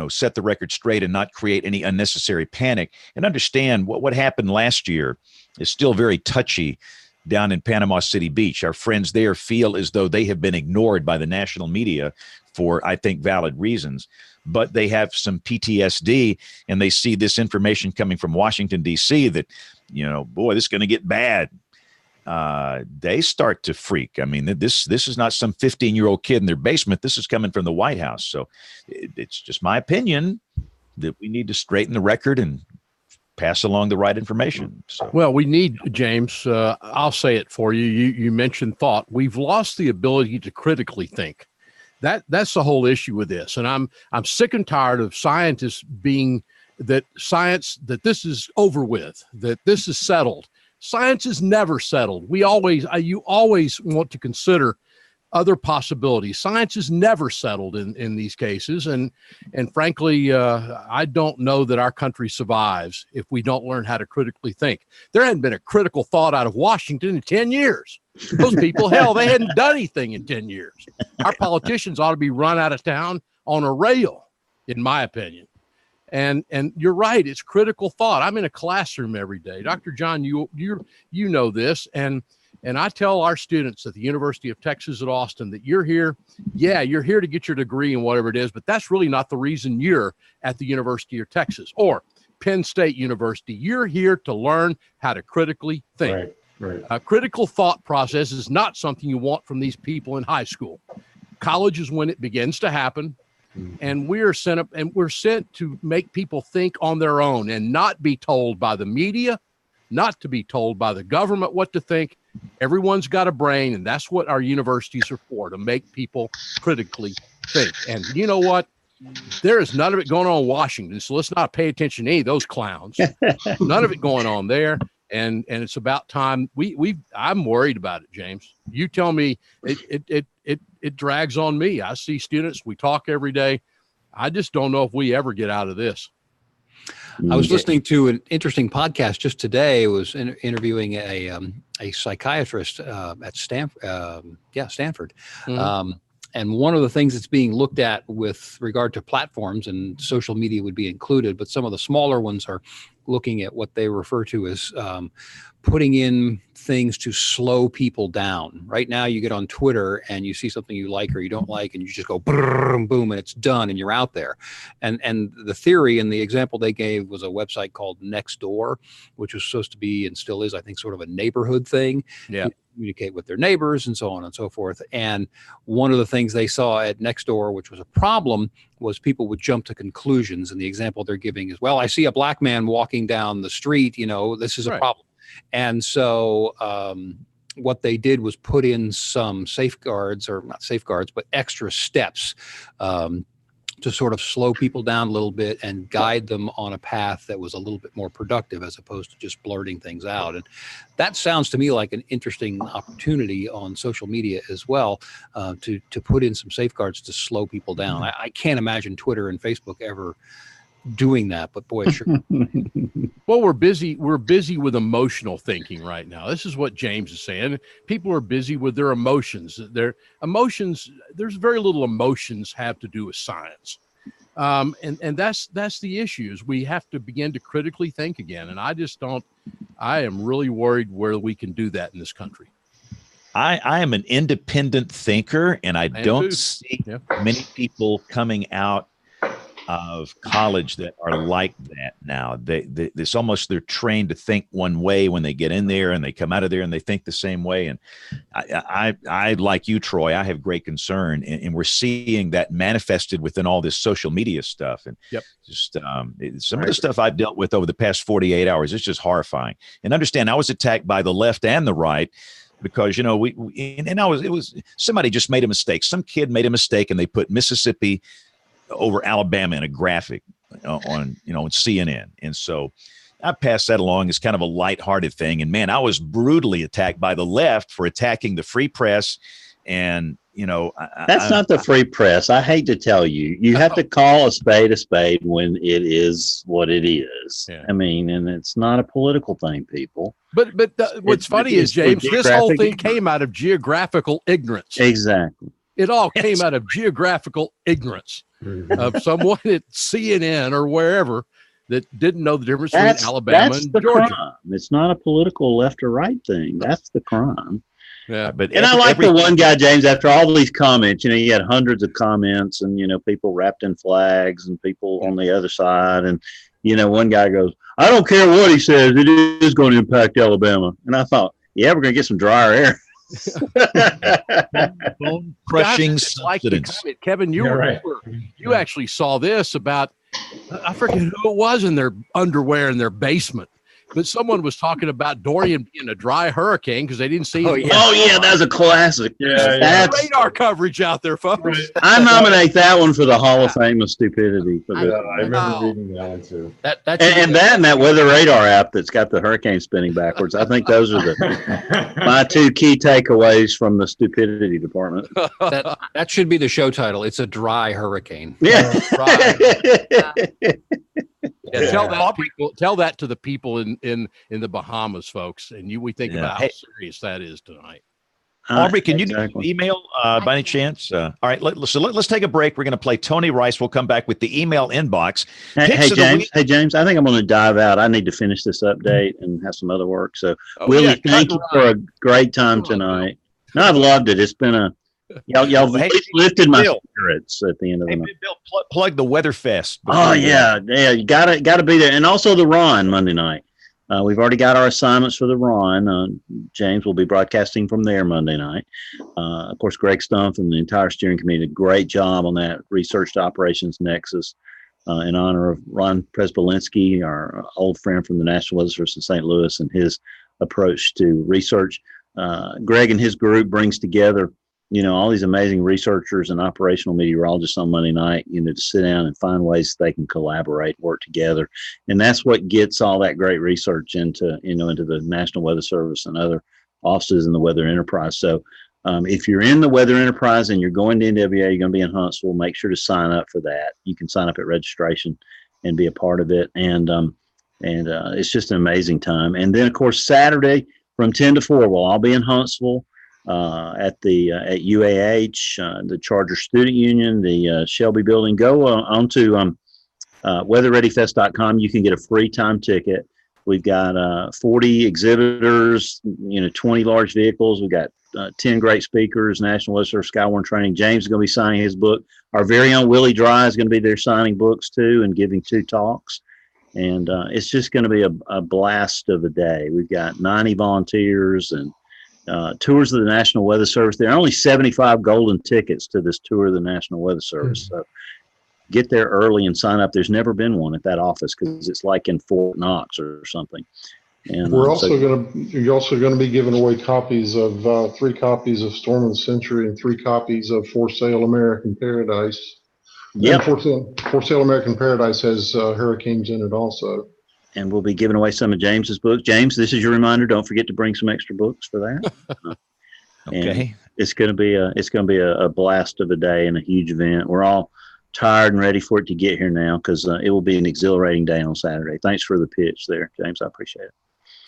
A: set the record straight and not create any unnecessary panic, and understand what happened last year is still very touchy down in Panama City Beach. Our friends there feel as though they have been ignored by the national media for, I think, valid reasons, but they have some PTSD, and they see this information coming from Washington, D.C. that, boy, this is going to get bad. They start to freak. I mean, this is not some 15-year-old kid in their basement. This is coming from the White House. So it's just my opinion that we need to straighten the record and pass along the right information. So.
G: Well, we need, James, I'll say it for you. You mentioned thought. We've lost the ability to critically think. That's the whole issue with this. And I'm sick and tired of scientists being that this is over with, that this is settled. Science is never settled. You always want to consider other possibilities. Science is never settled in these cases. And frankly, I don't know that our country survives if we don't learn how to critically think. There hadn't been a critical thought out of Washington in 10 years. Those people, hell, they hadn't done anything in 10 years. Our politicians ought to be run out of town on a rail, in my opinion. And you're right. It's critical thought. I'm in a classroom every day. Dr. John, you know this. And I tell our students at the University of Texas at Austin that you're here. Yeah, you're here to get your degree in whatever it is, but that's really not the reason you're at the University of Texas or Penn State University. You're here to learn how to critically think.
F: Right.
G: A critical thought process is not something you want from these people in high school. College is when it begins to happen. And we're sent to make people think on their own and not be told by the media, not to be told by the government what to think. Everyone's got a brain, and that's what our universities are for, to make people critically think. And you know what? There is none of it going on in Washington, so let's not pay attention to any of those clowns. None of it going on there. And it's about time. I'm worried about it, James. You tell me. It drags on me. I see students. We talk every day. I just don't know if we ever get out of this.
C: I was listening to an interesting podcast just today. It was interviewing a psychiatrist at Stanford.
G: Mm-hmm.
C: And one of the things that's being looked at with regard to platforms, and social media would be included, but some of the smaller ones are looking at what they refer to as putting in things to slow people down. Right now, you get on Twitter and you see something you like or you don't like, and you just go boom, boom, and it's done, and you're out there. And the theory and the example they gave was a website called Nextdoor, which was supposed to be, and still is, I think, sort of a neighborhood thing.
G: Yeah.
C: To communicate with their neighbors and so on and so forth. And one of the things they saw at Nextdoor, which was a problem, was people would jump to conclusions. And the example they're giving is, well, I see a black man walking down the street, this is a problem. And so what they did was put in some safeguards, or not safeguards, but extra steps to sort of slow people down a little bit and guide them on a path that was a little bit more productive, as opposed to just blurting things out. And that sounds to me like an interesting opportunity on social media as well, to put in some safeguards to slow people down. I can't imagine Twitter and Facebook ever doing that, but boy, sure.
G: Well, we're busy with emotional thinking right now. This is what James is saying. People are busy with their emotions. There's very little emotions have to do with science. And that's the issues. We have to begin to critically think again. And I am really worried where we can do that in this country.
A: I am an independent thinker, and I don't see many people coming out of college that are like that now. It's almost they're trained to think one way when they get in there, and they come out of there and they think the same way. And I like you, Troy, I have great concern, and we're seeing that manifested within all this social media stuff. And just some of the stuff I've dealt with over the past 48 hours, it's just horrifying. And understand, I was attacked by the left and the right. Because, you know, it was somebody just made a mistake. Some kid made a mistake and they put Mississippi over Alabama in a graphic on CNN. And so I passed that along as kind of a lighthearted thing. And man, I was brutally attacked by the left for attacking the free press. And, you know,
B: that's not the free press. I hate to tell you, you have to call a spade when it is what it is. Yeah. I mean, and it's not a political thing, people.
G: But what's funny is, James, this whole thing came out of geographical ignorance.
B: Exactly.
G: It all came out of geographical ignorance of someone at CNN or wherever that didn't know the difference between Alabama and Georgia.
B: Crime. It's not a political left or right thing. That's the crime.
G: Yeah,
B: and I like the one guy, James, after all these comments, you know, you had hundreds of comments and, you know, people wrapped in flags and people on the other side. And, you know, one guy goes, I don't care what he says, it is going to impact Alabama. And I thought, yeah, we're going to get some drier air.
A: Bone crushing substance.
G: Like Kevin, you you actually saw this about, I forget who it was in their underwear in their basement. But someone was talking about Dorian being a dry hurricane because they didn't see it.
B: Oh, yeah, that's a classic.
G: That's radar coverage out there, folks. Right.
B: I nominate that one for the Hall of Fame of stupidity.
F: I remember reading that one too.
B: And that weather radar app that's got the hurricane spinning backwards. I think those are my two key takeaways from the stupidity department.
C: That should be the show title. It's a dry hurricane.
B: Yeah.
G: Yeah, tell that to the people in the Bahamas, folks, and we think about how serious that is tonight.
A: Aubrey, can you do an email by any chance? All right, let's take a break. We're going to play Tony Rice. We'll come back with the email inbox.
B: Hey, James, I think I'm going to dive out. I need to finish this update and have some other work. So, Willie, thank you for a great time tonight. No, I've loved it. It's been y'all lifted my spirits at the end of the night.
A: Bill, plug the Weatherfest.
B: Oh yeah, you gotta be there, and also the Ron Monday night. We've already got our assignments for the Ron. James will be broadcasting from there Monday night. Of course, Greg Stumpf and the entire steering committee did a great job on that research to operations nexus in honor of Ron Prespolinski, our old friend from the National Weather Service in St. Louis, and his approach to research. Greg and his group brings together, you know, all these amazing researchers and operational meteorologists on Monday night, you know, to sit down and find ways they can collaborate, work together. And that's what gets all that great research into the National Weather Service and other offices in the weather enterprise. So if you're in the weather enterprise and you're going to NWA, you're going to be in Huntsville, make sure to sign up for that. You can sign up at registration and be a part of it. And it's just an amazing time. And then, of course, Saturday from 10 to 4, we'll all be in Huntsville. At UAH, the Charger Student Union, the Shelby Building. Go onto weatherreadyfest.com. You can get a free time ticket. We've got 40 exhibitors, 20 large vehicles. We've got 10 great speakers, National Weather Service Skywarn Training. James is going to be signing his book. Our very own Willie Dry is going to be there signing books too and giving 2 talks. And it's just going to be a blast of a day. We've got 90 volunteers and tours of the National Weather Service. There are only 75 golden tickets to this tour of the National Weather Service. So get there early and sign up. There's never been one at that office because it's like in Fort Knox or something. And
D: you're also going to be giving away copies of 3 copies of Storm of the Century and 3 copies of For Sale American Paradise.
B: Yeah,
D: For Sale American Paradise has hurricanes in it also.
B: And we'll be giving away some of James's books. James, this is your reminder. Don't forget to bring some extra books for that.
A: Okay.
B: And it's going to be a blast of a day and a huge event. We're all tired and ready for it to get here now because it will be an exhilarating day on Saturday. Thanks for the pitch there, James. I appreciate it.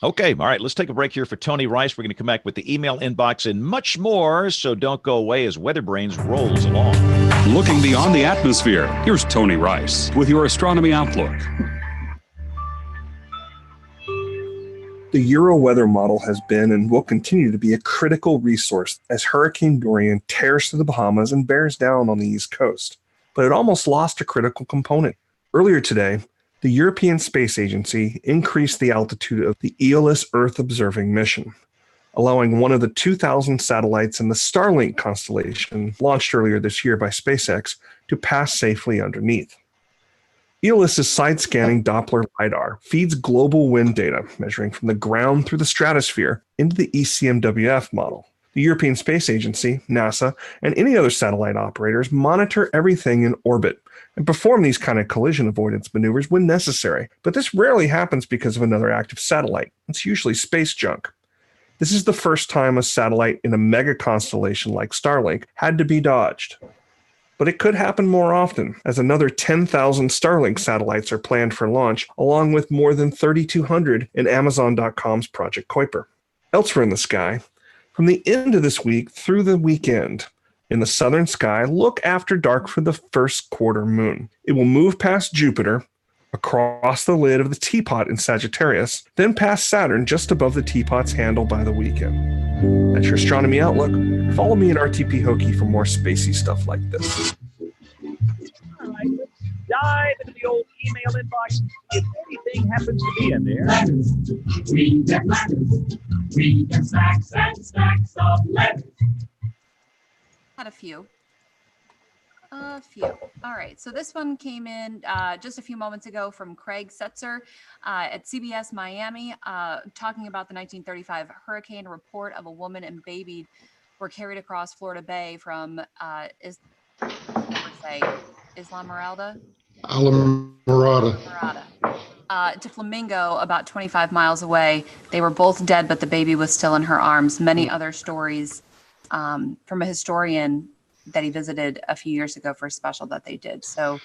A: Okay. All right. Let's take a break here for Tony Rice. We're going to come back with the email inbox and much more. So don't go away as WeatherBrains rolls along.
H: Looking beyond the atmosphere, here's Tony Rice with your astronomy outlook.
I: The Euro weather model has been and will continue to be a critical resource as Hurricane Dorian tears through the Bahamas and bears down on the East Coast. but it almost lost a critical component. Earlier today, the European Space Agency increased the altitude of the Aeolus Earth observing mission, allowing one of the 2,000 satellites in the Starlink constellation launched earlier this year by SpaceX to pass safely underneath. Aeolus's side-scanning Doppler LiDAR feeds global wind data, measuring from the ground through the stratosphere into the ECMWF model. The European Space Agency, NASA, and any other satellite operators monitor everything in orbit and perform these kind of collision avoidance maneuvers when necessary. But this rarely happens because of another active satellite. It's usually space junk. This is the first time a satellite in a mega constellation like Starlink had to be dodged. But it could happen more often, as another 10,000 Starlink satellites are planned for launch, along with more than 3,200 in Amazon.com's Project Kuiper. Elsewhere in the sky, from the end of this week through the weekend, in the southern sky, look after dark for the first quarter moon. It will move past Jupiter, across the lid of the teapot in Sagittarius, then past Saturn just above the teapot's handle by the weekend. That's your Astronomy Outlook. Follow me at RTP Hokie for more spacey stuff like this.
J: All right, let's dive into the old email inbox. If anything happens to be in there.
K: Letters. We get letters. We get stacks and stacks of letters.
E: Had a few. All right. So this one came in just a few moments ago from Craig Setzer at CBS Miami, talking about the 1935 hurricane. A report of a woman and baby were carried across Florida Bay from Islamorada to Flamingo, about 25 miles away. They were both dead, but the baby was still in her arms. Many other stories from a historian that he visited a few years ago for a special that they did. So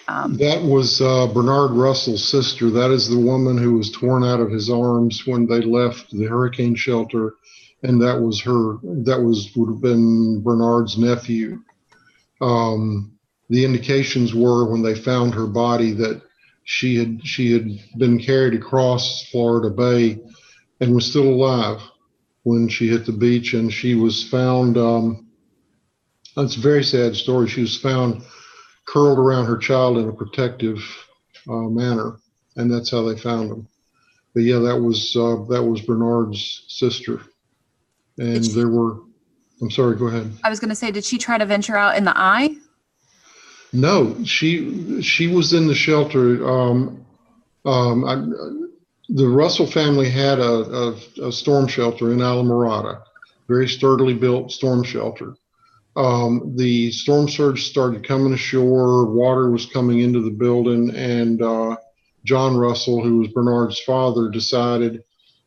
D: that was Bernard Russell's sister. That is the woman who was torn out of his arms when they left the hurricane shelter, and that was her. That would have been Bernard's nephew. The indications were when they found her body that she had been carried across Florida Bay and was still alive when she hit the beach, and she was found. It's a very sad story. She was found curled around her child in a protective manner, and that's how they found him. But yeah, that was Bernard's sister, and there were. I'm sorry. Go ahead.
E: I was going to say, did she try to venture out in the eye?
D: No, she was in the shelter. The Russell family had a storm shelter in Alamorada, very sturdily built storm shelter. The storm surge started coming ashore, water was coming into the building, and John Russell, who was Bernard's father, decided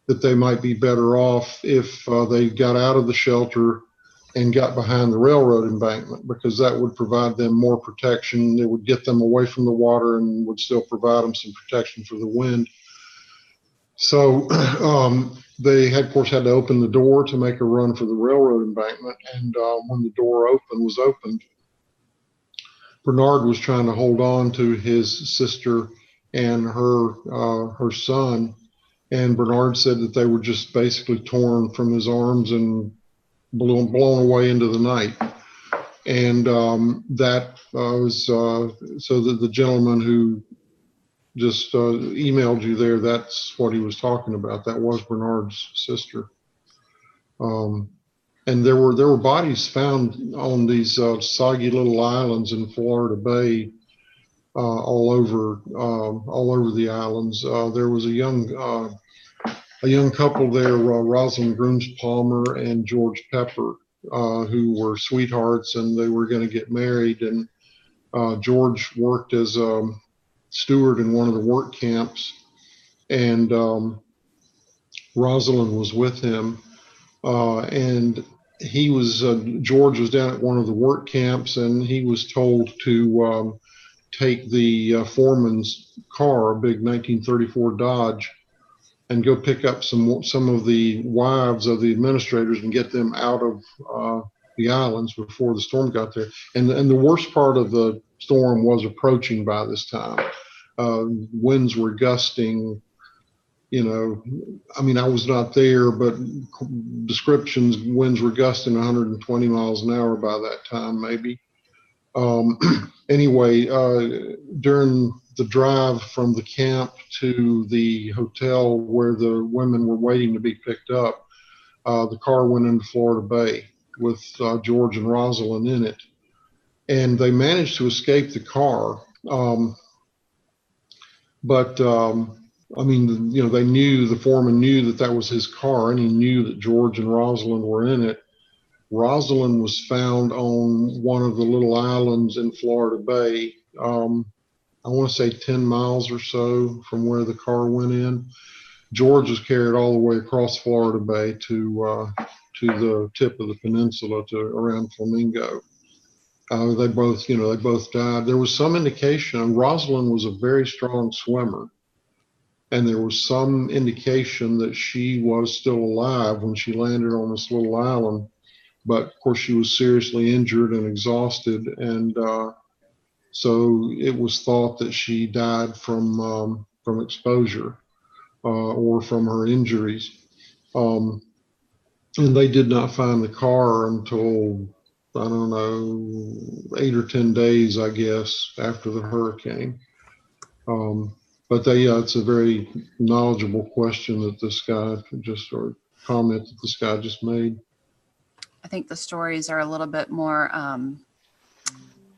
D: that they might be better off if they got out of the shelter and got behind the railroad embankment, because that would provide them more protection. It would get them away from the water and would still provide them some protection for the wind. So they had, of course, had to open the door to make a run for the railroad embankment. And when the door was opened, Bernard was trying to hold on to his sister and her son. And Bernard said that they were just basically torn from his arms and blown away into the night. And that was so that the gentleman who just emailed you there, that's what he was talking about. That was Bernard's sister. And there were bodies found on these soggy little islands in Florida Bay, all over the islands. There was a young couple there, Rosalind Grooms Palmer and George Pepper, who were sweethearts, and they were going to get married. And George worked as a steward in one of the work camps, and Rosalind was with him. And he was George was down at one of the work camps, and he was told to take the foreman's car, a big 1934 Dodge, and go pick up some of the wives of the administrators and get them out of the islands before the storm got there. And the worst part of the storm was approaching by this time. Winds were gusting, I mean, I was not there, but descriptions, winds were gusting 120 miles an hour by that time, maybe. Anyway, during the drive from the camp to the hotel where the women were waiting to be picked up, the car went into Florida Bay with George and Rosalind in it. And they managed to escape the car. But I mean, you know, they knew, the foreman knew that that was his car, and he knew that George and Rosalind were in it. Rosalind was found on one of the little islands in Florida Bay. I want to say 10 miles or so from where the car went in. George was carried all the way across Florida Bay to the tip of the peninsula, to around Flamingo. They both, you know, they both died. There was some indication. Rosalind was a very strong swimmer, and there was some indication that she was still alive when she landed on this little island. But of course, she was seriously injured and exhausted, and so it was thought that she died from exposure or from her injuries. And they did not find the car until, I don't know, 8 or 10 days, I guess, after the hurricane. But it's a very knowledgeable question that this guy just, or comment that this guy just made.
E: I think the stories are a little bit more,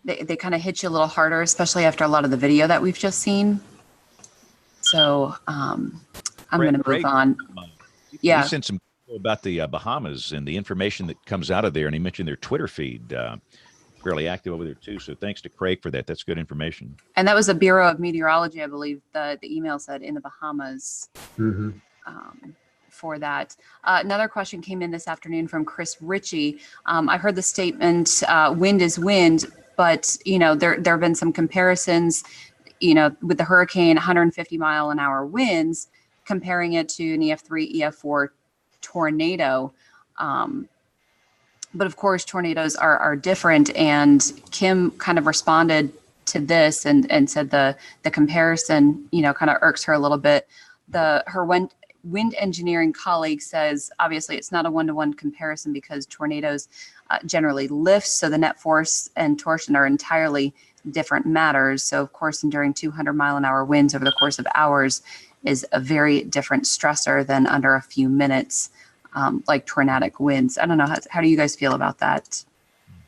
E: they kind of hit you a little harder, especially after a lot of the video that we've just seen. So I'm going to move on.
A: Yeah. He sent some about the Bahamas and the information that comes out of there, and he mentioned their Twitter feed, fairly active over there too. So thanks to Craig for that. That's good information.
E: And that was the Bureau of Meteorology, I believe. The email said in the Bahamas.
F: Mm-hmm.
E: For that. Another question came in this afternoon from Chris Ritchie. I heard the statement, wind is wind, but, you know, there have been some comparisons, you know, with the hurricane, 150-mile-an-hour winds, comparing it to an EF3, EF4 tornado. But of course, tornadoes are different. And Kim kind of responded to this and said the comparison, you know, kind of irks her a little bit. Her wind engineering colleague says, obviously, it's not a one-to-one comparison because tornadoes generally lift, so the net force and torsion are entirely different matters. So, of course, enduring 200-mile-an-hour winds over the course of hours is a very different stressor than under a few minutes, like tornadic winds. I don't know. How do you guys feel about that,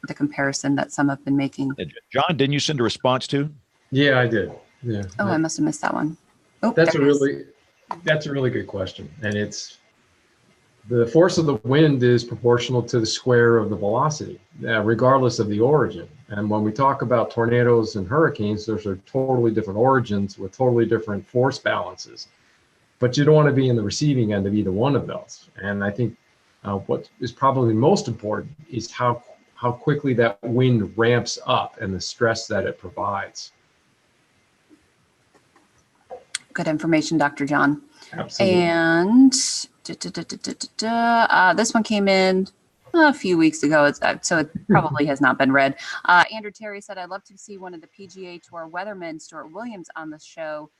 E: the comparison that some have been making?
A: John, didn't you send a response to?
F: Yeah, I did. Yeah.
E: Oh, I must have missed that one. Oh,
F: that's a really good question. And it's the force of the wind is proportional to the square of the velocity, regardless of the origin. And when we talk about tornadoes and hurricanes, those are totally different origins with totally different force balances. But you don't want to be in the receiving end of either one of those. And I think what is probably most important is how quickly that wind ramps up and the stress that it provides.
E: Good information, Dr. John.
F: Absolutely.
E: And this one came in a few weeks ago, so it probably has not been read. Andrew Terry said, I'd love to see one of the PGA Tour weathermen, Stuart Williams, on the show,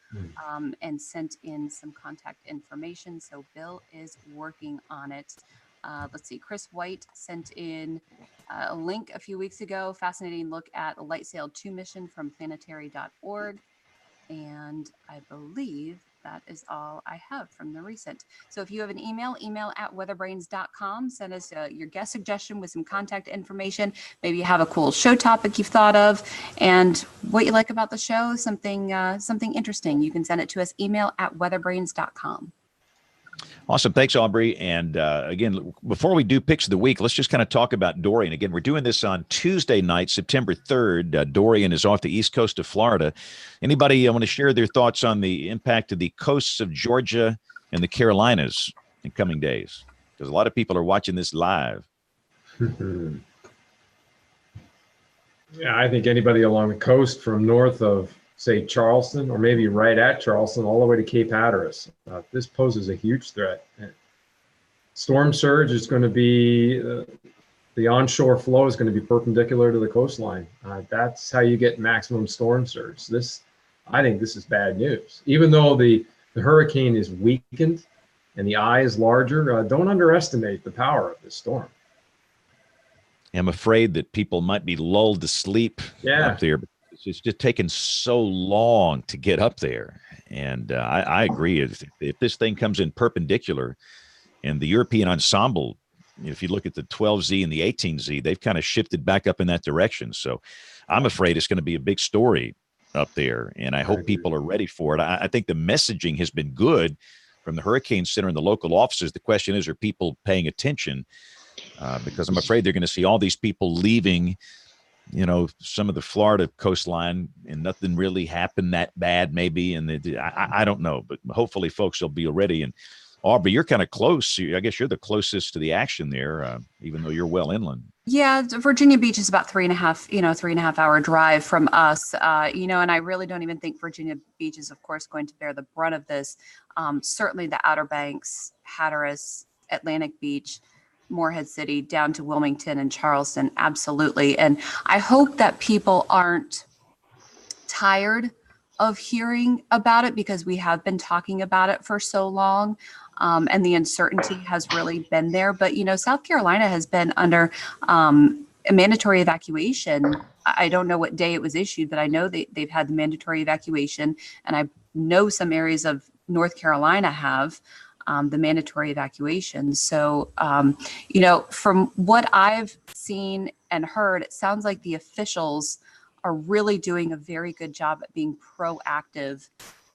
E: and sent in some contact information. So Bill is working on it. Let's see, Chris White sent in a link a few weeks ago, fascinating look at the Light Sail 2 mission from planetary.org. And I believe that is all I have from the recent. So if you have an email at weatherbrains.com. Send us your guest suggestion with some contact information. Maybe you have a cool show topic you've thought of and what you like about the show, something interesting. You can send it to us, email at weatherbrains.com.
A: Awesome. Thanks, Aubrey. And again, before we do Picks of the Week, let's just kind of talk about Dorian. Again, we're doing this on Tuesday night, September 3rd. Dorian is off the east coast of Florida. Anybody want to share their thoughts on the impact of the coasts of Georgia and the Carolinas in coming days? Because a lot of people are watching this live.
F: Yeah, I think anybody along the coast from north of, say, Charleston, or maybe right at Charleston, all the way to Cape Hatteras. This poses a huge threat. Storm surge is going to be, the onshore flow is going to be perpendicular to the coastline. That's how you get maximum storm surge. I think this is bad news. Even though the hurricane is weakened and the eye is larger, don't underestimate the power of this storm.
A: am afraid that people might be lulled to sleep up there. It's just taken so long to get up there. And I agree. If this thing comes in perpendicular, and the European ensemble, if you look at the 12Z and the 18Z, they've kind of shifted back up in that direction. So I'm afraid it's going to be a big story up there, and I hope people are ready for it. I think the messaging has been good from the Hurricane Center and the local offices. The question is, are people paying attention? Because I'm afraid they're going to see all these people leaving, some of the Florida coastline, and nothing really happened that bad maybe. And I don't know, but hopefully folks will be ready. And Aubrey, you're kind of close. I guess you're the closest to the action there, even though you're well inland.
E: Yeah, Virginia Beach is about 3.5 hour drive from us. And I really don't even think Virginia Beach is, of course, going to bear the brunt of this. Certainly the Outer Banks, Hatteras, Atlantic Beach, Morehead City, down to Wilmington and Charleston, absolutely. And I hope that people aren't tired of hearing about it, because we have been talking about it for so long. And the uncertainty has really been there. But, South Carolina has been under a mandatory evacuation. I don't know what day it was issued, but I know they've had the mandatory evacuation. And I know some areas of North Carolina have the mandatory evacuation. So, from what I've seen and heard, it sounds like the officials are really doing a very good job at being proactive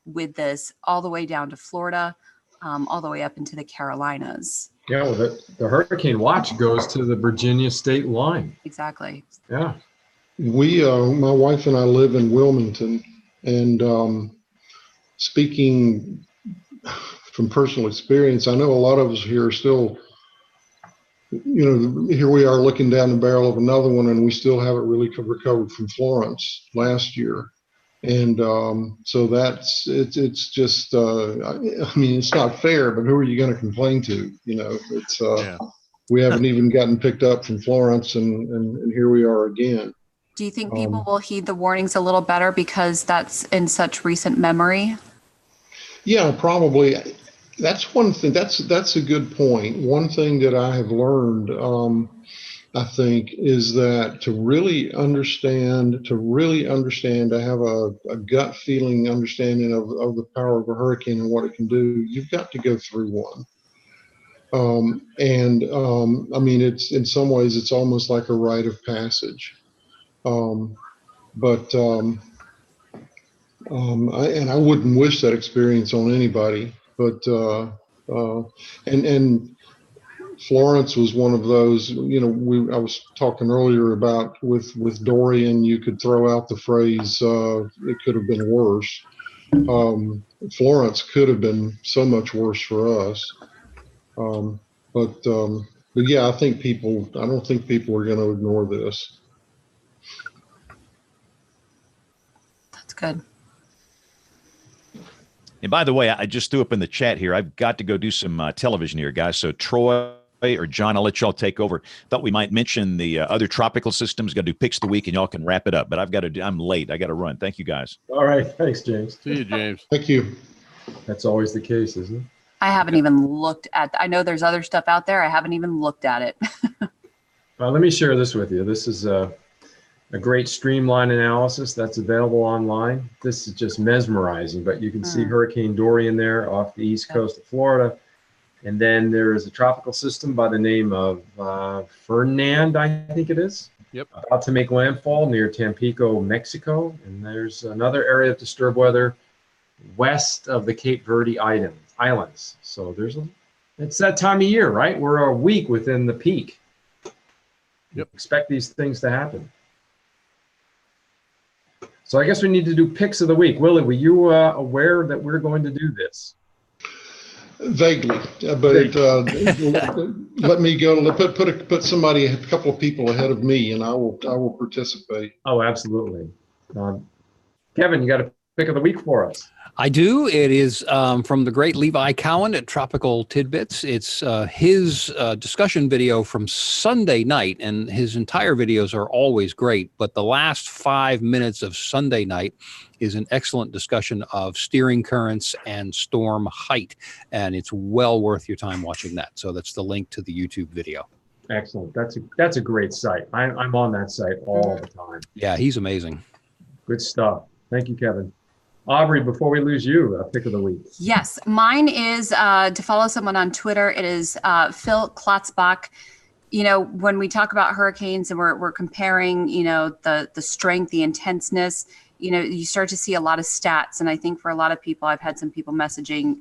E: with this, all the way down to Florida, all the way up into the Carolinas.
F: Yeah, well, the hurricane watch goes to the Virginia state line.
E: Exactly.
F: Yeah.
D: We, my wife and I live in Wilmington, and speaking from personal experience, I know a lot of us here are still, here we are looking down the barrel of another one, and we still haven't really recovered from Florence last year. And so it's just, it's not fair, but who are you going to complain to? We haven't even gotten picked up from Florence, and here we are again.
E: Do you think people will heed the warnings a little better because that's in such recent memory?
D: Yeah, probably. That's one thing. That's a good point. One thing that I have learned, I think, is that to really understand, to have a gut feeling understanding of the power of a hurricane and what it can do, you've got to go through one. It's in some ways it's almost like a rite of passage. I wouldn't wish that experience on anybody, but and Florence was one of those. I was talking earlier about with Dorian, you could throw out the phrase it could have been worse. Florence could have been so much worse for us. But yeah, I don't think people are going to ignore this.
E: That's good.
A: And by the way, I just threw up in the chat here, I've got to go do some television here, guys. So Troy or John, I'll let y'all take over. Thought we might mention the other tropical systems. Got to do picks of the week, and y'all can wrap it up. But I'm late. I got to run. Thank you, guys.
F: All right. Thanks, James.
G: See you, James.
D: Thank you.
F: That's always the case, isn't it?
E: I haven't even looked at. I know there's other stuff out there. I haven't even looked at it.
F: Let me share this with you. This is a great streamline analysis that's available online. This is just mesmerizing, but you can see Hurricane Dorian there off the east coast of Florida. And then there is a tropical system by the name of Fernand, I think it is.
G: Yep.
F: About to make landfall near Tampico, Mexico. And there's another area of disturbed weather west of the Cape Verde Islands. So it's that time of year, right? We're a week within the peak.
G: Yep.
F: Expect these things to happen. So I guess we need to do picks of the week. Willie, were you aware that we're going to do this?
D: Vaguely, but let me go. Put somebody, a couple of people ahead of me, and I will participate.
F: Oh, absolutely. Kevin, you got a pick of the week for us?
C: I do. It is from the great Levi Cowan at Tropical Tidbits. It's his discussion video from Sunday night, and his entire videos are always great. But the last 5 minutes of Sunday night is an excellent discussion of steering currents and storm height, and it's well worth your time watching that. So that's the link to the YouTube video.
F: Excellent. That's a great site. I'm on that site all the time.
C: Yeah, he's amazing.
F: Good stuff. Thank you, Kevin. Aubrey, before we lose you, a pick of the week.
E: Yes, mine is to follow someone on Twitter. It is Phil Klotzbach. You know, when we talk about hurricanes and we're comparing, you know, the strength, the intenseness, you know, you start to see a lot of stats. And I think for a lot of people, I've had some people messaging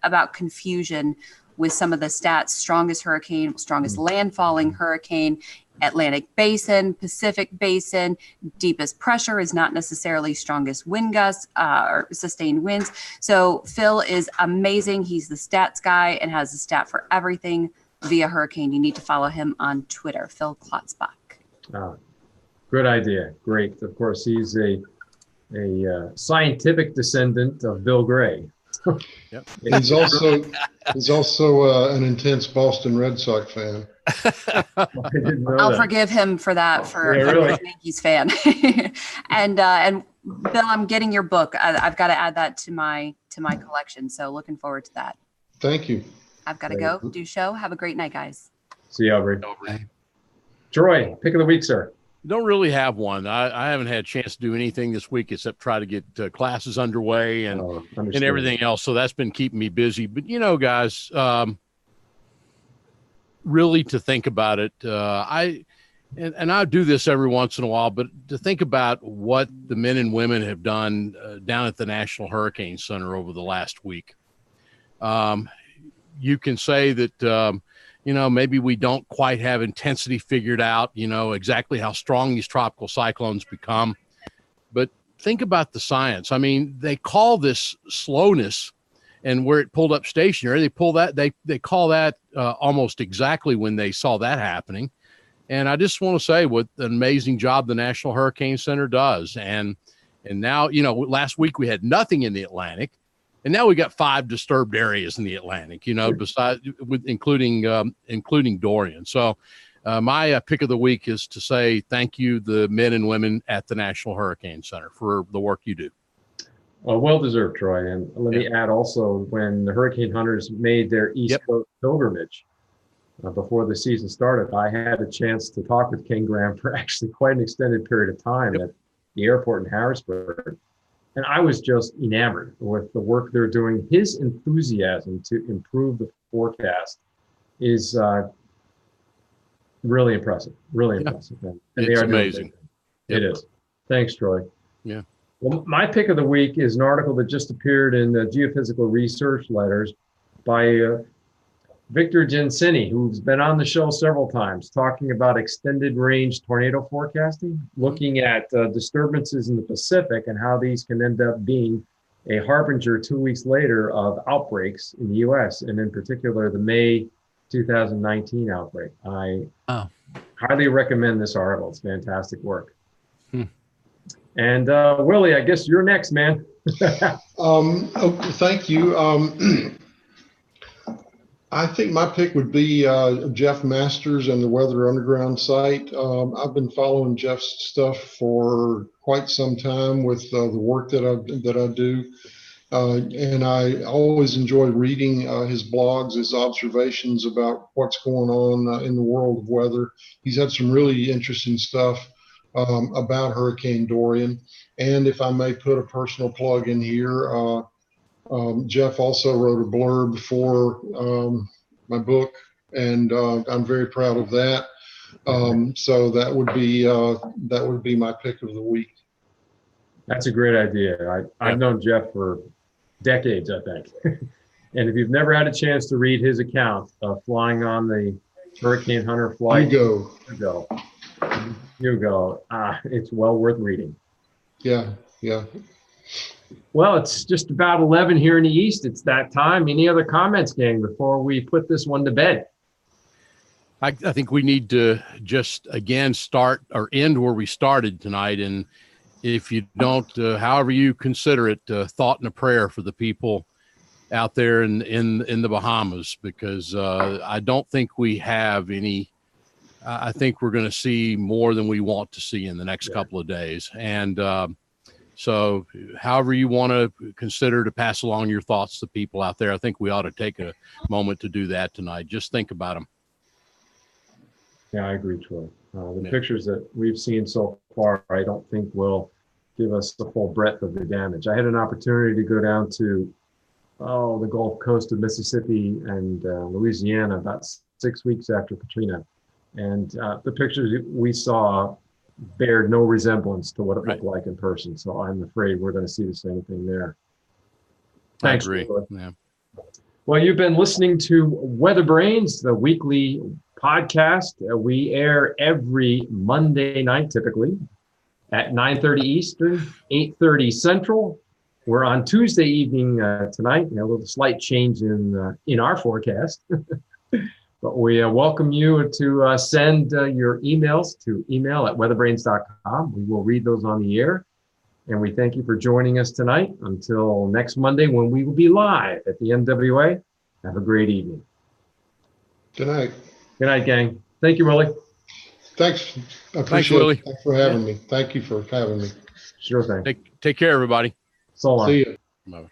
E: about confusion with some of the stats: strongest hurricane, strongest landfalling hurricane, Atlantic Basin, Pacific Basin. Deepest pressure is not necessarily strongest wind gusts or sustained winds. So Phil is amazing. He's the stats guy and has a stat for everything via hurricane. You need to follow him on Twitter, Phil Klotzbach.
F: Good idea. Great. Of course, he's a scientific descendant of Bill Gray.
C: Yep.
D: He's also an intense Boston Red Sox fan.
E: I'll forgive him for that, for
F: Yeah, really?
E: being a Yankees fan. and Bill, I'm getting your book. I've got to add that to my collection. So looking forward to that.
D: Thank you.
E: I've got to go do show. Have a great night, guys.
F: See you, Aubrey. Troy, pick of the week, sir.
G: Don't really have one. I haven't had a chance to do anything this week except try to get classes underway and everything else. So that's been keeping me busy. But, you know, guys, really to think about it, I do this every once in a while, but to think about what the men and women have done down at the National Hurricane Center over the last week. You can say that, you know, maybe we don't quite have intensity figured out, you know, exactly how strong these tropical cyclones become. But think about the science. I mean, they call this slowness, and where it pulled up stationary, they call that almost exactly when they saw that happening. And I just want to say what an amazing job the National Hurricane Center does. And now, you know, last week we had nothing in the Atlantic. And now we got 5 disturbed areas in the Atlantic, you know, including Dorian. So my pick of the week is to say thank you, the men and women at the National Hurricane Center, for the work you do.
F: Well deserved, Troy. And let me add also, when the hurricane hunters made their East Coast pilgrimage before the season started, I had a chance to talk with Ken Graham for actually quite an extended period of time at the airport in Harrisburg. And I was just enamored with the work they're doing. His enthusiasm to improve the forecast is really impressive. Really impressive. And
G: it's amazing.
F: It is. Thanks, Troy.
G: Yeah.
F: Well, my pick of the week is an article that just appeared in the Geophysical Research Letters by Victor Gensini, who's been on the show several times, talking about extended range tornado forecasting, looking at disturbances in the Pacific and how these can end up being a harbinger 2 weeks later of outbreaks in the U.S., and in particular, the May 2019 outbreak. I highly recommend this article. It's fantastic work. And Willie, I guess you're next, man.
D: Thank you. I think my pick would be Jeff Masters and the Weather Underground site. I've been following Jeff's stuff for quite some time with the work that I do, and I always enjoy reading his blogs, his observations about what's going on in the world of weather. He's had some really interesting stuff about Hurricane Dorian, and if I may put a personal plug in here. Jeff also wrote a blurb for my book, and I'm very proud of that. So that would be my pick of the week.
F: That's a great idea. I've known Jeff for decades, I think. And if you've never had a chance to read his account of flying on the Hurricane Hunter flight, you go. It's well worth reading.
D: Yeah.
F: Well, it's just about 11 here in the East. It's that time. Any other comments, gang, before we put this one to bed?
G: I think we need to just, again, start or end where we started tonight. And if you don't, however you consider it, thought and a prayer for the people out there in the Bahamas, because I don't think we have any. I think we're going to see more than we want to see in the next couple of days. And so however you want to consider to pass along your thoughts to people out there, I think we ought to take a moment to do that tonight. Just think about them.
F: Yeah, I agree, Troy. The
G: Yeah.
F: pictures that we've seen so far, I don't think will give us the full breadth of the damage. I had an opportunity to go down to the Gulf Coast of Mississippi and Louisiana about 6 weeks after Katrina, and the pictures we saw bared no resemblance to what it looked like in person. So I'm afraid we're going to see the same thing there. Thanks,
G: I agree.
F: Troy.
G: Yeah.
F: Well, you've been listening to WeatherBrains, the weekly podcast. We air every Monday night, typically at 9:30 Eastern, 8:30 Central. We're on Tuesday evening tonight. A little slight change in our forecast, but we welcome you to send your emails to email@weatherbrains.com. We will read those on the air. And we thank you for joining us tonight. Until next Monday, when we will be live at the NWA. Have a great evening.
D: Good night.
F: Good night, gang. Thank you, Willie.
D: Thanks. I appreciate
G: Willie.
D: it. Thanks for having me. Thank you for having me.
F: Sure thing.
G: Take care, everybody.
F: So long.
D: See you.
G: Bye.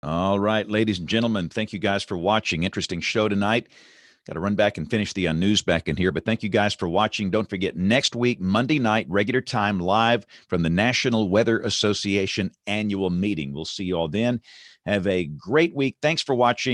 A: All right, ladies and gentlemen, thank you guys for watching. Interesting show tonight. Got to run back and finish the news back in here, but thank you guys for watching. Don't forget, next week, Monday night, regular time, live from the National Weather Association annual meeting. We'll see you all then. Have a great week. Thanks for watching.